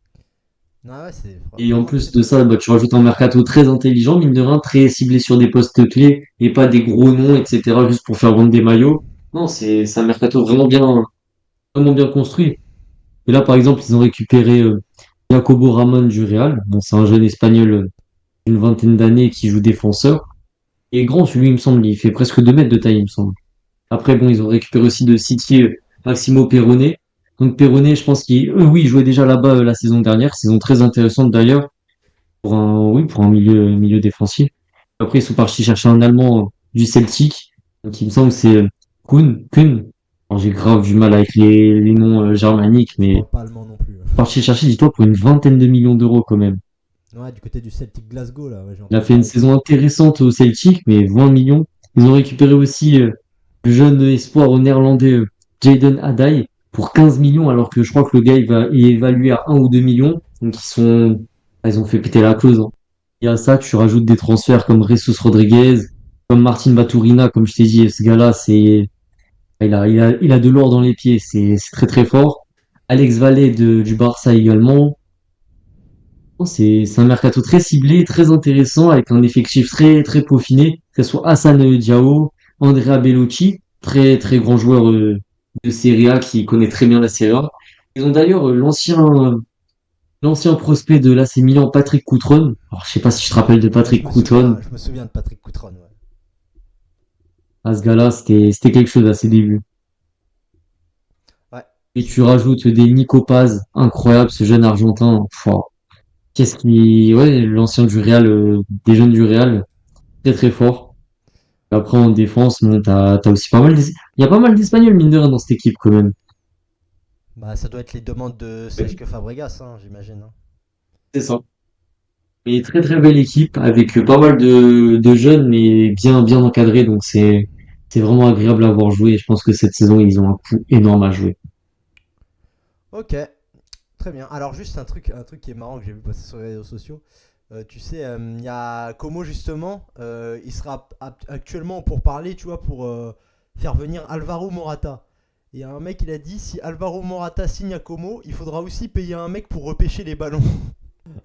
Ah ouais, c'est Et en vraiment très plus de très ça, fort. bah, tu rajoutes un mercato très intelligent, mine de rien, très ciblé sur des postes clés et pas des gros noms, etc., juste pour faire vendre des maillots. Non, c'est un mercato vraiment bien construit. Et là, par exemple, ils ont récupéré Jacobo Ramon du Real. Bon, c'est un jeune espagnol d'une vingtaine d'années qui joue défenseur. Et grand, celui, il me semble, il fait presque 2 mètres de taille, il me semble. Après, bon, ils ont récupéré aussi de City Maximo Perrone. Donc Perrone, je pense qu'eux, oui, ils jouaient déjà là-bas la saison dernière. Saison très intéressante d'ailleurs pour un milieu défensif. Après, ils sont partis chercher un Allemand du Celtic. Donc il me semble que c'est Kuhn. Alors, j'ai grave du mal avec les noms germaniques, Je mais parle pas allemand non plus. parti chercher, dis-toi, pour une vingtaine de millions d'euros quand même. Ouais, du côté du Celtic Glasgow, là, ouais, j'ai Il a entendu fait une parler de ça. saison intéressante au Celtic, mais 20 millions. Ils ont récupéré aussi le jeune espoir au néerlandais Jayden Adai. pour 15 millions, alors que je crois que le gars il est évalué à 1 ou 2 millions. Donc ils ont fait péter la clause, hein. Et à ça, tu rajoutes des transferts comme Jesus Rodriguez, comme Martin Baturina, comme je t'ai dit, ce gars-là, il a de l'or dans les pieds, c'est très très fort. Alex Vallée du Barça également. Non, c'est un mercato très ciblé, très intéressant, avec un effectif très très peaufiné, que ce soit Hassan Diao, Andrea Bellucci, très très grand joueur de Serie A qui connaît très bien la Serie A. Ils ont d'ailleurs l'ancien prospect de l'AC Milan, Patrick Coutron. Alors, je sais pas si tu te rappelles de Ouais, Patrick Coutron. je me souviens de Patrick Coutron. Ouais. À ce gars-là, c'était quelque chose à ses débuts. Ouais. Et tu rajoutes des Nico Paz, incroyable, ce jeune Argentin. Enfin, ouais, l'ancien du Real, des jeunes du Real, très très fort. Et après, en défense, bon, t'as aussi pas mal il y a pas mal d'Espagnols, mine de rien, dans cette équipe, quand même. Bah, ça doit être les demandes de Ouais. Sergio Fabregas, hein, j'imagine, hein. C'est ça. Et très très belle équipe, avec pas mal de jeunes, mais bien bien encadrés, donc c'est vraiment agréable à voir jouer. Et je pense que cette saison, ils ont un coup énorme à jouer. Ok, très bien. Alors, juste un truc qui est marrant que j'ai vu passer sur les réseaux sociaux. Tu sais, il y a Como justement, il sera actuellement pour parler, tu vois, pour faire venir Alvaro Morata. Et y a un mec, il a dit si Alvaro Morata signe à Como, il faudra aussi payer un mec pour repêcher les ballons.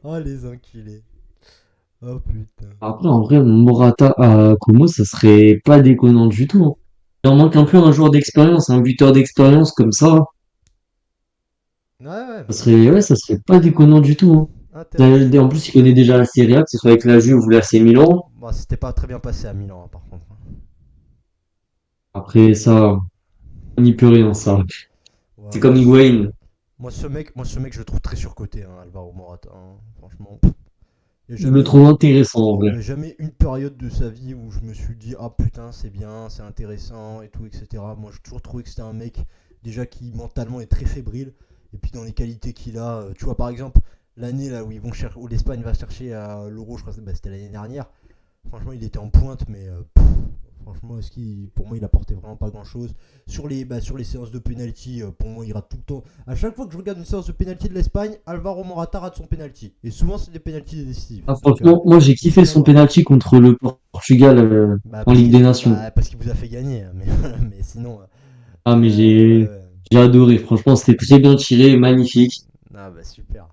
Oh les enculés. Oh putain. Après, en vrai, Morata à Como, ça serait pas déconnant du tout, hein. Il en manque un peu un joueur d'expérience, un buteur d'expérience comme ça. Ouais, ouais, Ça bah, serait, ouais, ça serait pas déconnant du tout, hein. intéressant. En plus, il connaît déjà la Serie A, que ce soit avec la Juve ou la l'AC Milan. Bon, c'était pas très bien passé à Milan, hein, par contre. Après, ça, on n'y peut rien, ça. Ouais, C'est comme Higuain. moi, ce mec, je le trouve très surcoté, hein, Alvaro Morata, hein. Franchement, il n'y a Je le jamais trouve eu, intéressant, en vrai. y a jamais une période de sa vie où je me suis dit ah putain c'est bien, c'est intéressant et tout, etc. Moi j'ai toujours trouvé que c'était un mec déjà qui mentalement est très fébrile et puis dans les qualités qu'il a, tu vois par exemple l'année là où ils vont chercher, où l'Espagne va chercher à l'Euro, je crois que c'était l'année dernière. Franchement il était en pointe mais franchement pour moi il apportait vraiment pas grand chose sur les séances de penalty. Pour moi il rate tout le temps. À chaque fois que je regarde une séance de penalty de l'Espagne, Alvaro Morata rate son penalty et souvent c'est des penalties décisifs. Ah, Donc franchement, moi, j'ai il faut kiffé son savoir. penalty contre le Portugal, en Ligue des Nations. Parce qu'il vous a fait gagner, hein, mais sinon. Ah, mais Ouais, j'ai, ouais. j'ai adoré. Franchement, c'était très bien tiré, magnifique. Ah bah super.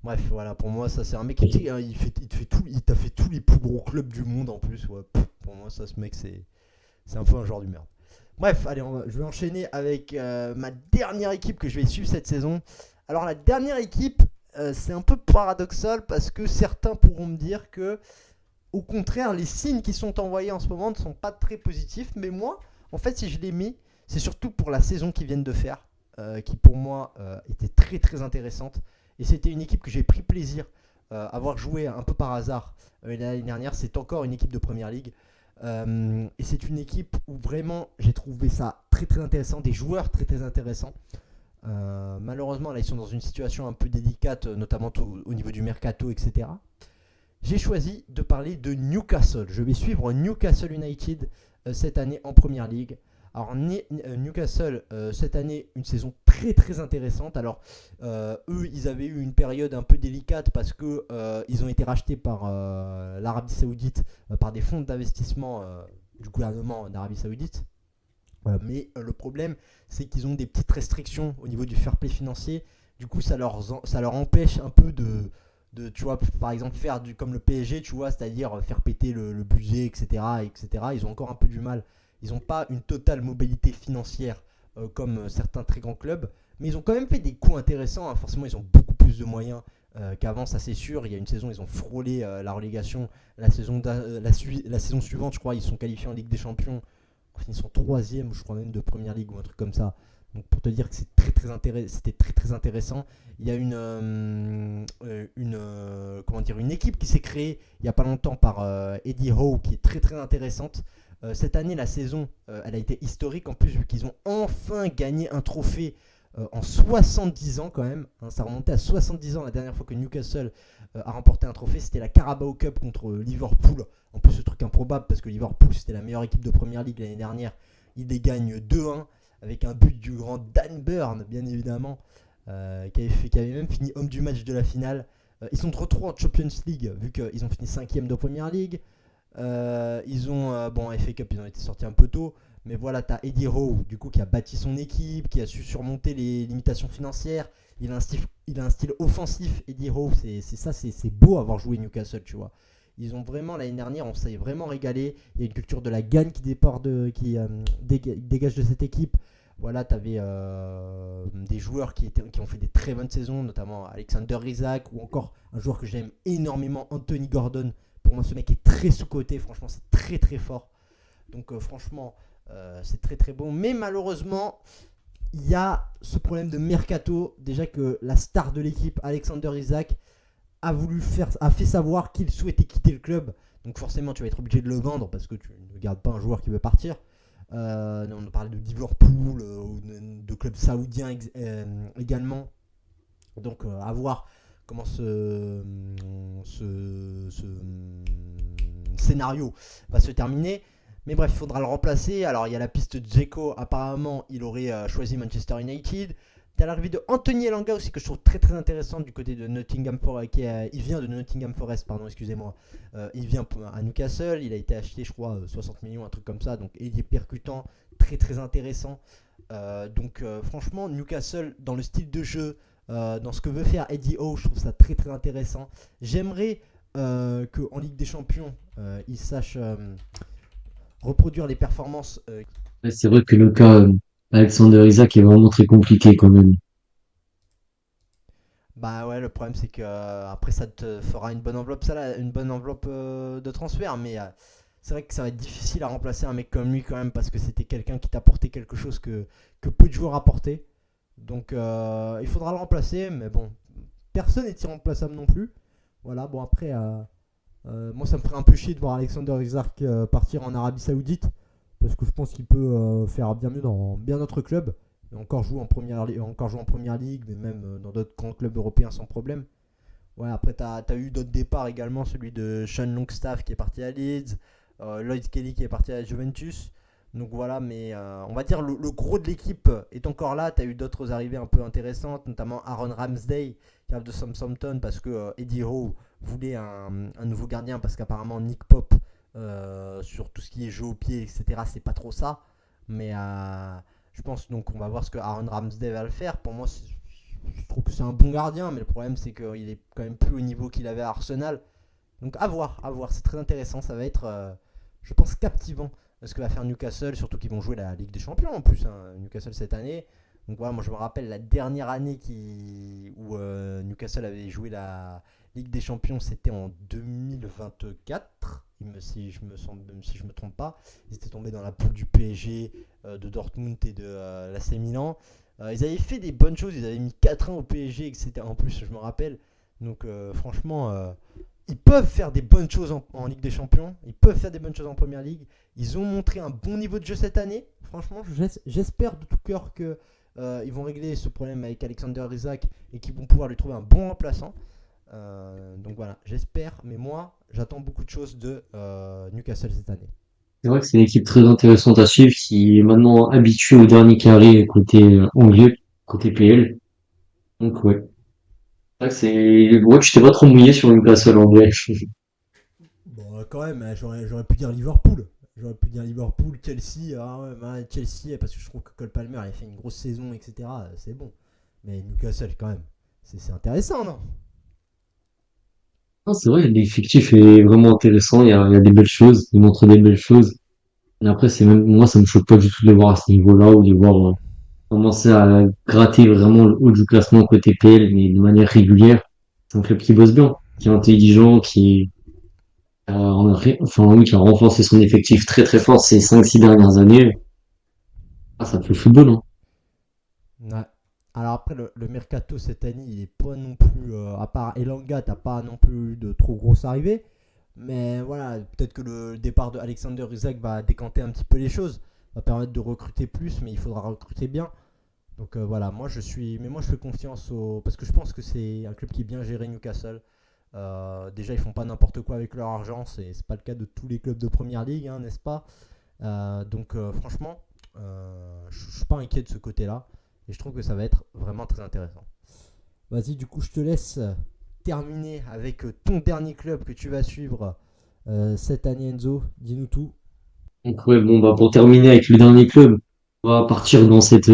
Bref, voilà, pour moi, ça c'est un mec qui il t'a fait tous les plus gros clubs du monde en plus. Ouais. Pour moi, ça, ce mec, c'est un peu un genre du merde. Bref, allez, je vais enchaîner avec ma dernière équipe que je vais suivre cette saison. Alors, la dernière équipe, c'est un peu paradoxal parce que certains pourront me dire que, au contraire, les signes qui sont envoyés en ce moment ne sont pas très positifs. Mais moi, en fait, si je l'ai mis, c'est surtout pour la saison qu'ils viennent de faire, qui pour moi était très très intéressante. Et c'était une équipe que j'ai pris plaisir à avoir joué un peu par hasard l'année dernière. C'est encore une équipe de Première Ligue. Et c'est une équipe où vraiment j'ai trouvé ça très très intéressant, des joueurs très très intéressants. Malheureusement, là, ils sont dans une situation un peu délicate, notamment au niveau du mercato, etc. J'ai choisi de parler de Newcastle. Je vais suivre Newcastle United cette année en Première Ligue. Alors Newcastle, cette année, une saison très très intéressante. Alors eux, ils avaient eu une période un peu délicate parce que ils ont été rachetés par l'Arabie Saoudite, par des fonds d'investissement du gouvernement d'Arabie Saoudite. Mais le problème, c'est qu'ils ont des petites restrictions au niveau du fair play financier. Du coup, ça leur empêche un peu tu vois, par exemple, faire comme le PSG, tu vois, c'est-à-dire faire péter le budget, etc., etc. Ils ont encore un peu du mal. Ils n'ont pas une totale mobilité financière comme certains très grands clubs, mais ils ont quand même fait des coups intéressants, hein. Forcément, ils ont beaucoup plus de moyens qu'avant, ça c'est sûr. Il y a une saison, ils ont frôlé la relégation. La saison suivante, je crois, ils sont qualifiés en Ligue des Champions. En finissant troisième, je crois même de Première Ligue ou un truc comme ça. Donc pour te dire que c'était très très intéressant. Il y a une équipe qui s'est créée il n'y a pas longtemps par Eddie Howe qui est très très intéressante. Cette année, la saison, elle a été historique en plus vu qu'ils ont enfin gagné un trophée en 70 ans quand même, hein. Ça remontait à 70 ans la dernière fois que Newcastle a remporté un trophée. C'était la Carabao Cup contre Liverpool. En plus, ce truc improbable parce que Liverpool, c'était la meilleure équipe de Première Ligue l'année dernière. Ils les gagnent 2-1. avec un but du grand Dan Burn, bien évidemment, qui avait même fini homme du match de la finale. Ils sont de retour en Champions League, vu qu'ils ont fini 5ème de Premier League. Ils ont, bon, FA Cup, ils ont été sortis un peu tôt. Mais voilà, t'as Eddie Howe, du coup, qui a bâti son équipe, qui a su surmonter les limitations financières. Il a un style offensif, Eddie Howe. C'est beau avoir joué Newcastle, tu vois. Ils ont vraiment, l'année dernière, on s'est vraiment régalé. Il y a une culture de la gagne qui dégage de cette équipe. Voilà, tu avais des joueurs qui ont fait des très bonnes saisons, notamment Alexander Isak ou encore un joueur que j'aime énormément, Anthony Gordon. Pour moi, ce mec est très sous-coté. Franchement, c'est très très fort. Donc, franchement, c'est très très bon. Mais malheureusement, il y a ce problème de mercato. Déjà que la star de l'équipe, Alexander Isak, a fait savoir qu'il souhaitait quitter le club. Donc forcément, tu vas être obligé de le vendre parce que tu ne gardes pas un joueur qui veut partir. On parle de Liverpool, de clubs saoudiens également. Donc à voir comment ce scénario va se terminer. Mais bref, il faudra le remplacer. Alors il y a la piste de Dzeko. Apparemment, il aurait choisi Manchester United. T'as l'arrivée de Anthony Elanga aussi que je trouve très très intéressante du côté de Nottingham Forest. Il vient de Nottingham Forest, pardon, excusez-moi. Il vient à Newcastle. Il a été acheté, je crois, 60 millions, un truc comme ça. Donc il est percutant, très très intéressant. Franchement, Newcastle dans le style de jeu, dans ce que veut faire Eddie Howe, je trouve ça très très intéressant. J'aimerais qu'en Ligue des Champions, il sache reproduire les performances. Ouais, c'est vrai que le cas Alexander Isak est vraiment très compliqué quand même. Bah ouais, le problème c'est que après ça te fera une bonne enveloppe, une bonne enveloppe de transfert, mais c'est vrai que ça va être difficile à remplacer un mec comme lui quand même parce que c'était quelqu'un qui t'apportait quelque chose que peu de joueurs apportaient. Donc il faudra le remplacer, mais bon, personne n'est irremplaçable non plus. Voilà, bon après, moi ça me ferait un peu chier de voir Alexander Isak partir en Arabie Saoudite parce que je pense qu'il peut faire bien mieux dans bien d'autres clubs. Et encore jouer en première ligue, mais même dans d'autres grands clubs européens sans problème. Ouais, après, tu as eu d'autres départs également, celui de Sean Longstaff qui est parti à Leeds, Lloyd Kelly qui est parti à la Juventus. Donc voilà, mais on va dire le gros de l'équipe est encore là. Tu as eu d'autres arrivées un peu intéressantes, notamment Aaron Ramsdale qui arrive de Southampton parce que Eddie Howe voulait un nouveau gardien parce qu'apparemment Nick Pope, sur tout ce qui est jeu au pied, etc., c'est pas trop ça. Mais je pense donc on va voir ce que Aaron Ramsdale va le faire. Pour moi, je trouve que c'est un bon gardien, mais le problème c'est qu'il est quand même plus au niveau qu'il avait à Arsenal. Donc à voir, c'est très intéressant. Ça va être, je pense, captivant ce que va faire Newcastle, surtout qu'ils vont jouer la Ligue des Champions en plus, hein, Newcastle cette année. Donc voilà, moi je me rappelle la dernière année où Newcastle avait joué la Ligue des Champions, c'était en 2024, si je me trompe pas. Ils étaient tombés dans la poule du PSG, de Dortmund et de l'AC Milan. Ils avaient fait des bonnes choses, ils avaient mis 4-1 au PSG, etc. En plus, je me rappelle. Donc franchement, ils peuvent faire des bonnes choses en Ligue des Champions, ils peuvent faire des bonnes choses en Première Ligue. Ils ont montré un bon niveau de jeu cette année. Franchement, j'espère de tout cœur que ils vont régler ce problème avec Alexander Isak et qu'ils vont pouvoir lui trouver un bon remplaçant. Donc voilà, j'espère, mais moi, j'attends beaucoup de choses de Newcastle cette année. C'est vrai que c'est une équipe très intéressante à suivre qui est maintenant habituée au dernier carré côté anglais, côté PL. Donc ouais. C'est vrai que ouais, tu t'es pas trop mouillé sur Newcastle en vrai. Bon, quand même, hein, j'aurais pu dire Liverpool. J'aurais pu dire Liverpool, Chelsea. Ah ouais, bah, Chelsea, parce que je trouve que Cole Palmer il a fait une grosse saison, etc. C'est bon. Mais Newcastle, quand même, c'est intéressant, non? Non, c'est vrai, l'effectif est vraiment intéressant, il y a des belles choses, il montre des belles choses. Et après, c'est même, moi, ça me choque pas du tout de les voir à ce niveau-là ou de les voir commencer à gratter vraiment le haut du classement côté PL, mais de manière régulière. C'est un club qui bosse bien, qui est intelligent, enfin, oui, qui a renforcé son effectif très très fort ces 5 6 dernières années. Ah, ça fait le football, hein. Ouais. Alors après, le mercato cette année, il est pas non plus. À part Elanga, t'as pas non plus eu de trop grosses arrivées. Mais voilà, peut-être que le départ de Alexander Isak va décanter un petit peu les choses. Va permettre de recruter plus, mais il faudra recruter bien. Donc voilà, moi je fais confiance parce que je pense que c'est un club qui est bien géré, Newcastle. Déjà, ils font pas n'importe quoi avec leur argent, c'est pas le cas de tous les clubs de première ligue, hein, n'est-ce pas? Donc franchement, Je suis pas inquiet de ce côté-là. Et je trouve que ça va être vraiment très intéressant. Vas-y, du coup, je te laisse terminer avec ton dernier club que tu vas suivre cette année, Enzo. Dis-nous tout. Donc ouais, bon, bah, pour terminer avec le dernier club, on va partir dans cette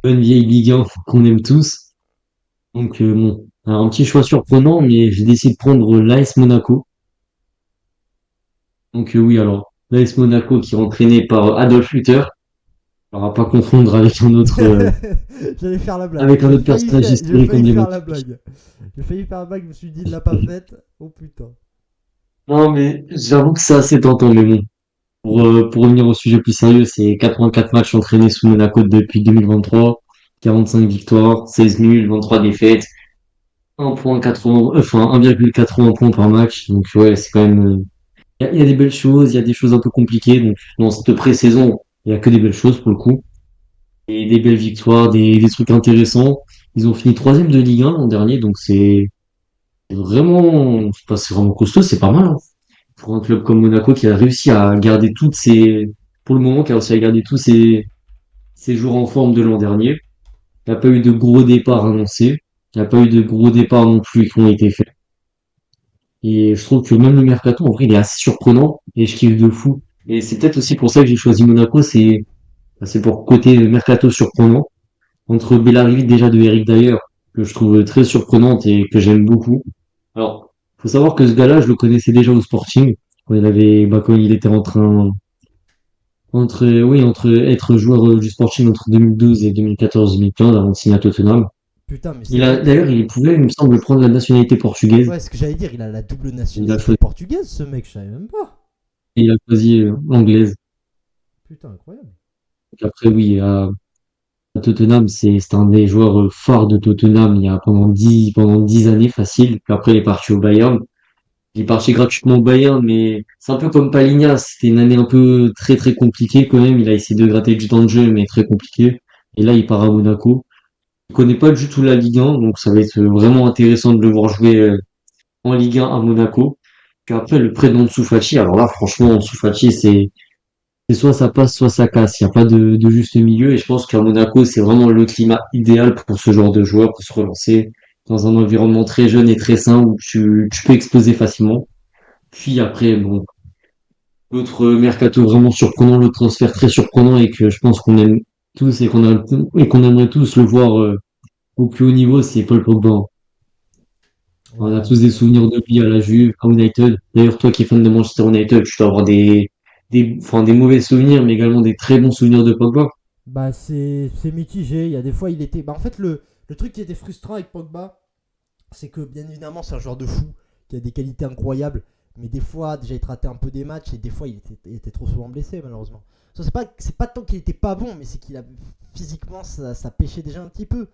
bonne vieille Ligue 1 qu'on aime tous. Donc bon, alors, un petit choix surprenant, mais j'ai décidé de prendre l'AS Monaco. Donc oui, alors l'AS Monaco qui est entraîné par Adolf Hutter. Alors à pas confondre J'allais faire la blague. avec un autre personnage J'ai historique failli faire la emblématique. blague. J'ai failli faire la blague, je me suis dit, il l'a pas faite. Oh putain. Non, mais j'avoue que c'est assez tentant, mais bon. Pour revenir au sujet plus sérieux, c'est 84 matchs entraînés sous Monaco depuis 2023, 45 victoires, 16 nuls, 23 défaites, 1,80, enfin 1,80 points par match. Donc ouais, c'est quand même, il y a des belles choses, il y a des choses un peu compliquées. Donc dans cette pré-saison, il y a que des belles choses pour le coup. Et des belles victoires, des trucs intéressants. Ils ont fini troisième de Ligue 1 l'an dernier, donc c'est vraiment costaud, c'est pas mal, hein. Pour un club comme Monaco qui a réussi à garder pour le moment, qui a réussi à garder tous ses joueurs en forme de l'an dernier. Il n'y a pas eu de gros départs annoncés. Il n'y a pas eu de gros départs non plus qui ont été faits. Et je trouve que même le mercato, en vrai, il est assez surprenant et je kiffe de fou. Et c'est peut-être aussi pour ça que j'ai choisi Monaco, c'est pour côté mercato surprenant. Entre l'arrivée déjà de Eric Dyer, que je trouve très surprenante et que j'aime beaucoup. Alors, faut savoir que ce gars-là, je le connaissais déjà au Sporting, quand il était entre être joueur du Sporting entre 2012 et 2014-2015 avant de signer à Tottenham. Putain, mais c'est vrai D'ailleurs, que. il pouvait, il me semble, prendre la nationalité portugaise. Ouais, ce que j'allais dire, il a la double Il a nationalité choisi, portugaise, ce mec, je savais même pas. il a choisi anglaise. Putain, incroyable. Donc après, oui, à Tottenham, c'est un des joueurs phares de Tottenham il y a pendant dix années facile. Puis après, il est parti au Bayern. Il est parti gratuitement au Bayern, mais c'est un peu comme Palhinha. C'était une année un peu très très compliquée quand même. Il a essayé de gratter du temps de jeu, mais très compliqué. Et là, il part à Monaco. Il connaît pas du tout la Ligue 1, donc ça va être vraiment intéressant de le voir jouer en Ligue 1 à Monaco. Puis après, le prêt d'Ansu Fati, alors là, franchement, Ansu Fati, c'est soit ça passe, soit ça casse. Il n'y a pas de juste milieu. Et je pense qu'à Monaco, c'est vraiment le climat idéal pour ce genre de joueur, pour se relancer dans un environnement très jeune et très sain où tu peux exploser facilement. Puis après, bon, l'autre mercato vraiment surprenant, l'autre transfert très surprenant et que je pense qu'on aime tous et qu'on aimerait tous le voir au plus haut niveau, c'est Paul Pogba. On a Ouais, tous des bien sûr. souvenirs de lui à la Juve, à United. D'ailleurs, toi qui es fan de Manchester United, tu dois avoir des mauvais souvenirs, mais également des très bons souvenirs de Pogba. Bah, c'est mitigé. Il y a des fois, il était. Bah, en fait, le truc qui était frustrant avec Pogba, c'est que bien évidemment, c'est un joueur de fou qui a des qualités incroyables. Mais des fois, déjà, il te ratait un peu des matchs et des fois, il était trop souvent blessé, malheureusement. Ça, c'est pas tant qu'il était pas bon, mais c'est qu'il a physiquement, ça pêchait déjà un petit peu.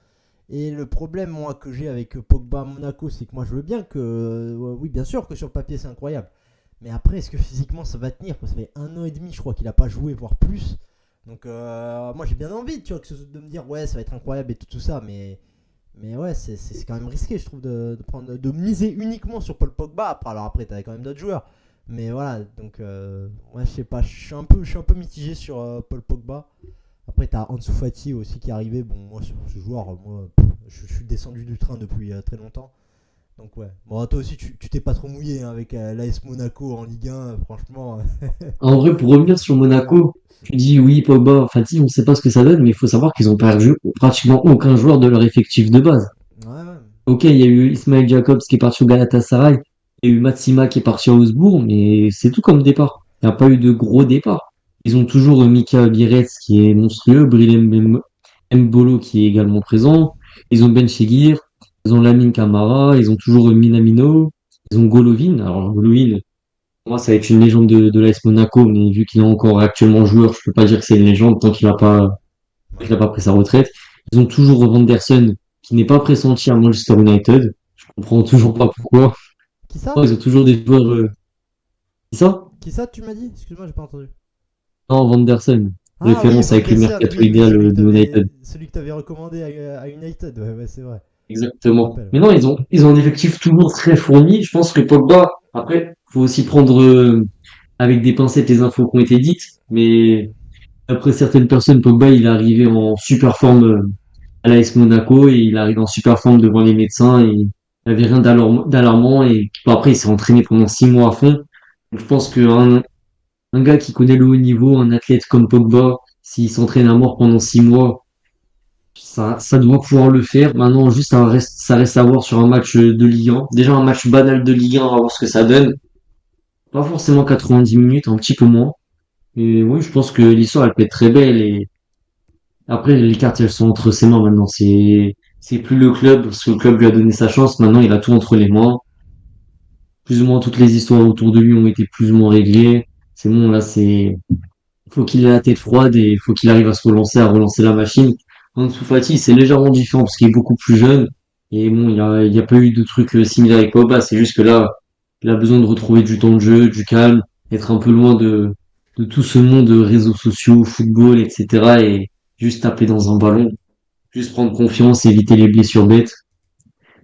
Et le problème, moi, que j'ai avec Pogba à Monaco, c'est que moi, je veux bien que. Oui, bien sûr que sur le papier, c'est incroyable. Mais après, est-ce que physiquement, ça va tenir? Ça fait 1 an et demi, je crois, qu'il a pas joué, voire plus. Donc, moi, j'ai bien envie, tu vois, de me dire, ouais, ça va être incroyable et tout ça. Mais ouais, c'est quand même risqué, je trouve, de miser uniquement sur Paul Pogba. Alors après, t'avais quand même d'autres joueurs. Mais voilà, donc, ouais, je sais pas, je suis un peu mitigé sur Paul Pogba. Après, t'as Ansu Fati aussi qui est arrivé. Bon, moi, ce joueur, moi, je suis descendu du train depuis très longtemps. Donc, ouais. Bon, toi aussi, tu t'es pas trop mouillé hein, avec l'AS Monaco en Ligue 1, franchement. En vrai, pour revenir sur Monaco, tu dis oui, Pogba, Fati, on sait pas ce que ça donne, mais il faut savoir qu'ils ont perdu pratiquement aucun joueur de leur effectif de base. Ouais, ouais. Ok, il y a eu Ismail Jacobs qui est parti au Galatasaray, il y a eu Matsima qui est parti à Augsbourg, mais c'est tout comme départ. Il n'y a pas eu de gros départ. Ils ont toujours Mika Birets qui est monstrueux, Bril Mbolo qui est également présent, ils ont Ben Chegir, ils ont Lamine Camara, ils ont toujours Minamino, ils ont Golovin. Alors Golovin, pour moi ça va être une légende de l'AS Monaco, mais vu qu'il est encore actuellement joueur, je peux pas dire que c'est une légende tant qu'il Ouais. a pas pris sa retraite. Ils ont toujours Vanderson qui n'est pas pressenti à Manchester United. Je comprends toujours pas pourquoi. Qui Oh, ça? ils ont toujours des joueurs. C'est ça? Qui ça, tu m'as dit? Excuse-moi, j'ai pas entendu. Non, Vanderson. Ah oui, Référence Van avec le Dersen, mercato oui, oui, idéal de United. celui que t'avais recommandé à United. Ouais, ouais, c'est vrai. Je me Exactement. rappelle. Mais non, ils ont un effectif toujours très fourni. Je pense que Pogba, après, faut aussi prendre avec des pincettes les infos qui ont été dites. Mais D'après certaines personnes, Pogba, il est arrivé en super forme à l'AS Monaco et il arrive en super forme devant les médecins et il n'avait rien d'alarmant et bon, après il s'est entraîné pendant 6 mois à fond. Donc, je pense qu'un un gars qui connaît le haut niveau, un athlète comme Pogba, s'il s'entraîne à mort pendant 6 mois, ça doit pouvoir le faire. Maintenant, juste ça reste à voir sur un match de Ligue 1. Déjà un match banal de Ligue 1, on va voir ce que ça donne. Pas forcément 90 minutes, un petit peu moins. Et oui, je pense que l'histoire elle peut être très belle et après, les cartes, elles sont entre ses mains maintenant. C'est plus le club, parce que le club lui a donné sa chance. Maintenant, il a tout entre les mains. Plus ou moins toutes les histoires autour de lui ont été plus ou moins réglées. C'est bon, là, faut qu'il ait la tête froide et faut qu'il arrive à se relancer, à relancer la machine. Ansu Fati, c'est légèrement différent parce qu'il est beaucoup plus jeune. Et bon, il y a pas eu de trucs similaires avec Pogba. C'est juste que là, il a besoin de retrouver du temps de jeu, du calme, être un peu loin de tout ce monde de réseaux sociaux, football, etc. et juste taper dans un ballon. Juste prendre confiance, éviter les blessures bêtes.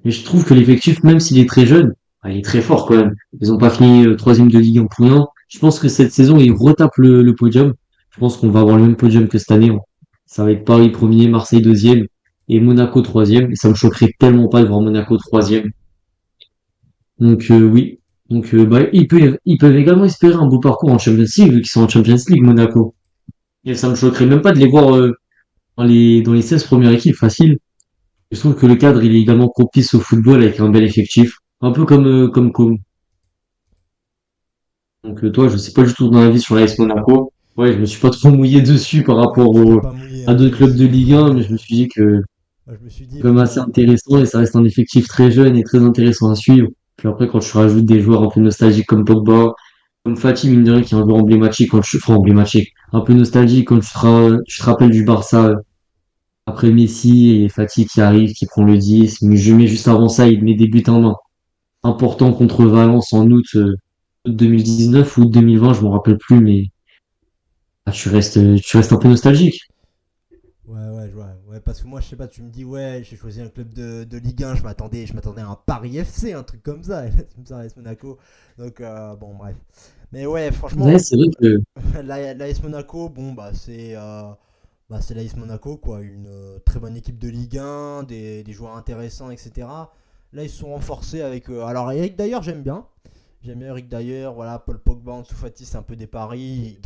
Et je trouve que l'effectif, même s'il est très jeune, il est très fort quand même. Ils ont pas fini troisième de Ligue 1 pour rien. Je pense que cette saison, ils retapent le podium. Je pense qu'on va avoir le même podium que cette année, hein. Ça va être Paris premier, Marseille deuxième et Monaco troisième. Et ça me choquerait tellement pas de voir Monaco troisième. Donc oui. Donc bah, ils peuvent également espérer un beau parcours en Champions League vu qu'ils sont en Champions League Monaco. Et ça me choquerait même pas de les voir dans les 16 premières équipes facile. Je trouve que le cadre, il est également propice au football avec un bel effectif. Un peu comme Com. Donc, toi, je sais pas du tout ton avis sur l'AS Monaco. Ouais, je me suis pas trop mouillé dessus par Ouais, rapport tu t'es pas mouillé, à hein, d'autres moi clubs de aussi. Ligue 1, mais je me suis dit que Moi, je me suis c'est dit, quand même assez bon, intéressant et ça reste un effectif très jeune et très intéressant à suivre. Puis après, quand tu rajoutes des joueurs un peu nostalgiques comme Pogba, comme Fatih, mine de rien, qui est un joueur emblématique enfin, emblématique, un peu nostalgique quand tu te rappelles du Barça après Messi et Fatih qui arrive, qui prend le 10, mais je mets juste avant ça, il met des buts en main important contre Valence en août 2019 ou août 2020, je m'en rappelle plus, mais tu restes un peu nostalgique. ouais, je vois. Ouais, parce que moi, je sais pas, tu me dis, ouais, j'ai choisi un club de Ligue 1, je m'attendais à un Paris FC, un truc comme ça, et là, tu me sors AS Monaco. Donc, bon, bref. Mais ouais, Ouais, franchement, c'est vrai que l'AS Monaco, bon, bah, c'est l'AS Monaco, quoi. Une très bonne équipe de Ligue 1, des joueurs intéressants, etc. Là, ils se sont renforcés avec. Alors, Eric d'ailleurs, j'aime bien. J'aime bien Eric d'ailleurs. Voilà, Paul Pogba, Ansu Fati, c'est un peu des paris.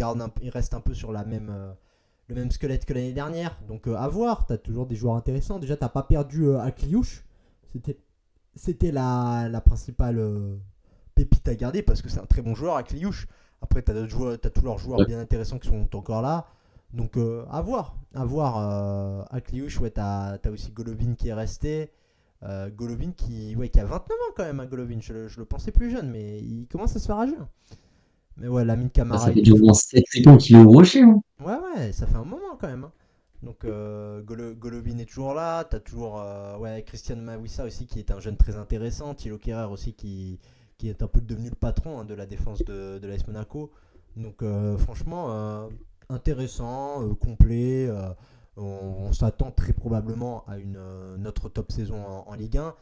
Il reste un peu sur le même squelette que l'année dernière. Donc, à voir. T'as toujours des joueurs intéressants. Déjà, t'as pas perdu à Kliouche. C'était, c'était la principale pépite à garder parce que c'est un très bon joueur à Kliouche. Après, t'as tous leurs joueurs ouais, bien intéressants qui sont encore là. Donc à voir. À voir. À Kliouche, ouais, t'as aussi Golovin qui est resté. Golovin qui a 29 ans quand même, hein, Golovin. Je le pensais plus jeune, mais il commence à se faire âgé. Mais ouais, Lamine ça Camara est fait du toujours. moins 7-8 ans qu'il est au Rocher, hein. Ouais, ça fait un moment quand même, hein. Donc Golovin est toujours là. T'as toujours ouais, Christian Mawissa aussi qui est un jeune très intéressant. Thilo Kehrer aussi qui est un peu devenu le patron, hein, de la défense de l'AS Monaco. Donc franchement, intéressant, complet. On s'attend très probablement à une autre top saison en Ligue 1.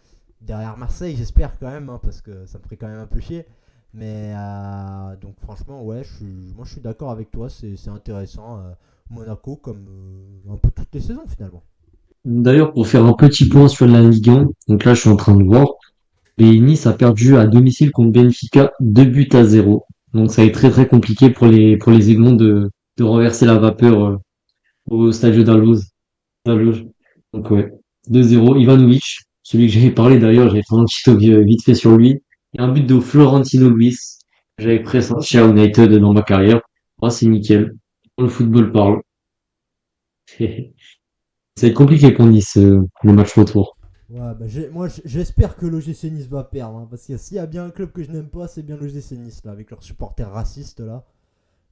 Derrière Marseille, j'espère quand même, hein, parce que ça me ferait quand même un peu chier. Mais donc franchement, ouais, moi je suis d'accord avec toi, c'est intéressant. Monaco comme un peu toutes les saisons finalement. D'ailleurs, pour faire un petit point sur la Ligue 1, donc là, je suis en train de voir, et Nice a perdu à domicile contre Benfica 2 buts à 0. Donc ça va être très très compliqué pour les Aiglons de renverser la vapeur au Stadio d'Alloz. Donc ouais, 2-0. Ivanovic, celui que j'avais parlé d'ailleurs, j'ai fait un petit talk vite fait sur lui. Et un but de Florentino Luis. J'avais pressenti à United dans ma carrière. Ah, c'est nickel. Le football parle. Ça va être compliqué pour Nice, le match retour. Ouais, bah moi j'espère que l'OGC Nice va perdre, hein, parce que s'il y a bien un club que je n'aime pas, c'est bien l'OGC Nice là, avec leurs supporters racistes là.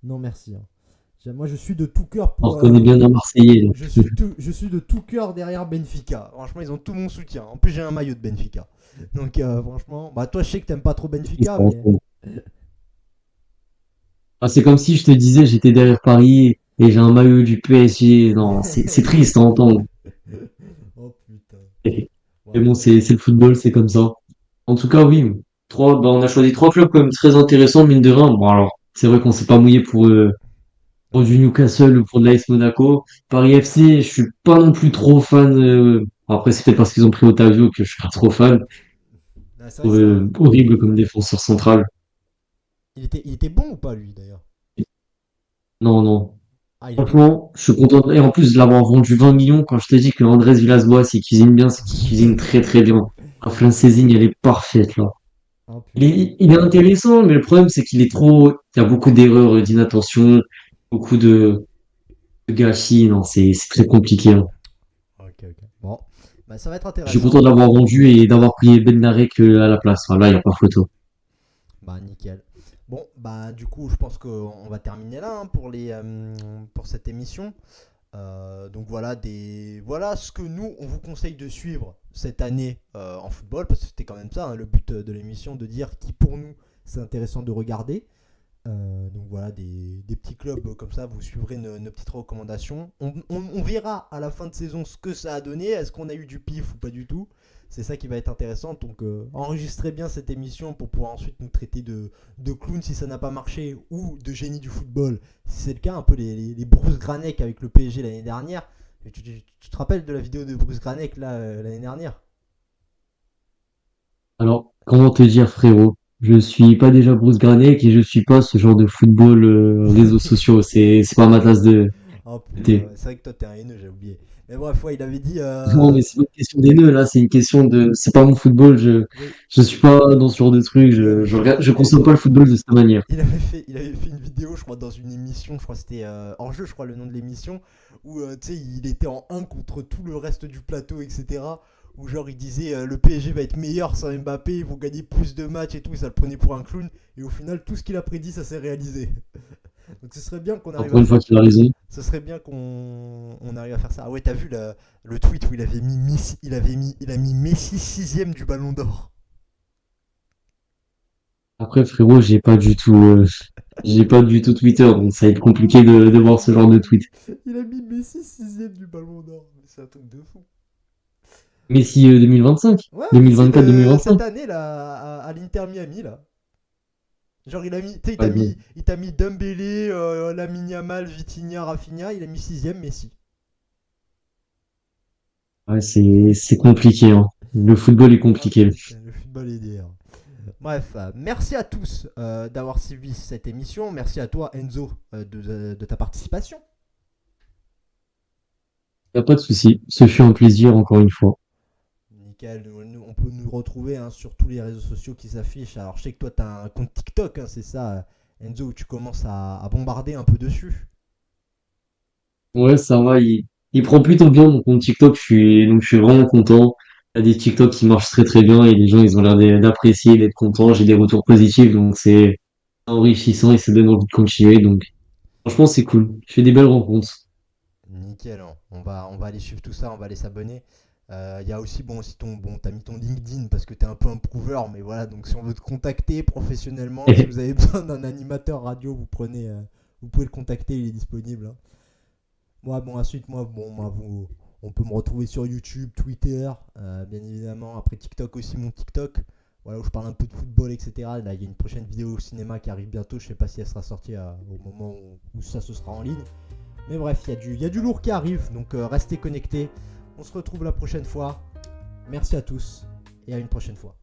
Non merci, hein. Moi je suis de tout cœur On pour. reconnaît bien un Marseillais, donc. Je suis de tout cœur derrière Benfica. Franchement, ils ont tout mon soutien. En plus, j'ai un maillot de Benfica. Donc, franchement, bah toi, je sais que t'aimes pas trop Benfica, mais. Ah, c'est comme si je te disais j'étais derrière Paris et j'ai un maillot du PSG. Non, c'est triste à entendre. Oh putain. Mais Ouais, bon, bon. c'est le football, c'est comme ça. En tout cas, oui. On a choisi trois clubs quand même très intéressants, mine de rien. Bon, alors, c'est vrai qu'on s'est pas mouillé pour eux Pour du Newcastle ou pour de l'AS Monaco. Paris FC, je suis pas non plus trop fan. Après, c'est peut-être parce qu'ils ont pris Otavio que je suis pas trop fan. Ah, c'est vrai que Horrible comme défenseur central. il était bon ou pas lui d'ailleurs? Non, non. Ah, il était. Franchement, je suis content. Et en plus de l'avoir vendu 20 millions, quand je t'ai dit que Andrés Villas-Boas, il cuisine bien, c'est qu'il cuisine très très bien. La Flancezzine, elle est parfaite là. Oh Il putain. est, il est intéressant, mais le problème, c'est qu'il est trop. Il y a beaucoup d'erreurs, d'inattention, beaucoup de gâchis. Non, c'est très compliqué, hein. Ok, ok. Bon, bah, ça va être Je suis content intéressant. de l'avoir vendu et d'avoir pris Bednarek à la place. Enfin, là, il n'y a pas photo. Bah, nickel. Bon, bah, du coup, je pense qu'on va terminer là hein, pour cette émission. Donc voilà, voilà ce que nous, on vous conseille de suivre cette année en football, parce que c'était quand même ça hein, le but de l'émission, de dire qui pour nous c'est intéressant de regarder. Donc voilà, des petits clubs comme ça, vous suivrez nos petites recommandations. On verra à la fin de saison ce que ça a donné, est-ce qu'on a eu du pif ou pas du tout. C'est ça qui va être intéressant, donc enregistrez bien cette émission pour pouvoir ensuite nous traiter de clown si ça n'a pas marché, ou de génie du football si c'est le cas, un peu les Bruce Granek avec le PSG l'année dernière. Tu te rappelles de la vidéo de Bruce Granek là, l'année dernière? Alors, comment te dire, frérot? Je suis pas déjà Bruce Granek et je suis pas ce genre de football réseaux sociaux. C'est pas ma tasse Oh de putain, thé. ouais, c'est vrai que toi t'es un haineux, j'ai oublié. Mais bref, ouais, il avait dit. Non, mais c'est pas une question des nœuds, là. C'est une question de. C'est pas mon football. Oui, Je suis pas dans ce genre de truc. il avait Je fait, regarde, je il avait consomme pas fait, le football de cette manière. il avait fait une vidéo, je crois, dans une émission, je crois que c'était hors jeu, je crois, le nom de l'émission, où tu sais, il était en un contre tout le reste du plateau, etc. Où genre il disait le PSG va être meilleur sans Mbappé, ils vont gagner plus de matchs et tout, et ça le prenait pour un clown. Et au final, tout ce qu'il a prédit, ça s'est réalisé. Donc ce serait bien qu'on arrive Encore à une fois, faire. tu as raison. Ce serait bien qu'on arrive à faire ça. Ah ouais, t'as vu le tweet où il avait mis Messi, il a mis Messi sixième du Ballon d'Or. Après, frérot, j'ai pas du tout Twitter, donc ça va être compliqué de voir ce genre de tweet. Il a mis Messi sixième du Ballon d'Or. C'est un truc de fou. Messi 2025, Ouais, Messi de 2024-2025. cette année là, à l'Inter Miami là. Genre il a mis, tu sais, Ouais, bon. il t'a mis Dembélé, Lamine Yamal, Vitinha, Rafinha, il a mis sixième Messi. Ouais, c'est compliqué, hein. Le football est Ah compliqué. putain, le football est DR. Bref, merci à tous d'avoir suivi cette émission. Merci à toi Enzo de ta participation. Y a pas de souci. Ce fut un plaisir encore une fois. Nickel, on peut nous retrouver hein, sur tous les réseaux sociaux qui s'affichent. Alors je sais que toi tu as un compte TikTok, hein, c'est ça Enzo, où tu commences à bombarder un peu dessus. Ouais, ça va. Il prend plutôt bien mon compte TikTok. Donc je suis vraiment content. Il y a des TikTok qui marchent très très bien et les gens ils ont l'air d'apprécier, d'être contents. J'ai des retours positifs, donc c'est enrichissant et ça donne envie de continuer. Donc franchement, c'est cool. Je fais des belles rencontres. Nickel, hein. On va aller suivre tout ça, on va aller s'abonner. Il y a aussi, bon, si t'as mis ton LinkedIn parce que t'es un peu un prouveur, mais voilà, donc si on veut te contacter professionnellement, si vous avez besoin d'un animateur radio, vous pouvez le contacter, il est disponible, hein. Moi, bon, ensuite, on peut me retrouver sur YouTube, Twitter, bien évidemment. Après TikTok aussi, mon TikTok, voilà, où je parle un peu de football, etc. Là, il y a une prochaine vidéo au cinéma qui arrive bientôt. Je sais pas si elle sera sortie au moment où ça se sera en ligne. Mais bref, il y a du lourd qui arrive, donc restez connectés. On se retrouve la prochaine fois. Merci à tous et à une prochaine fois.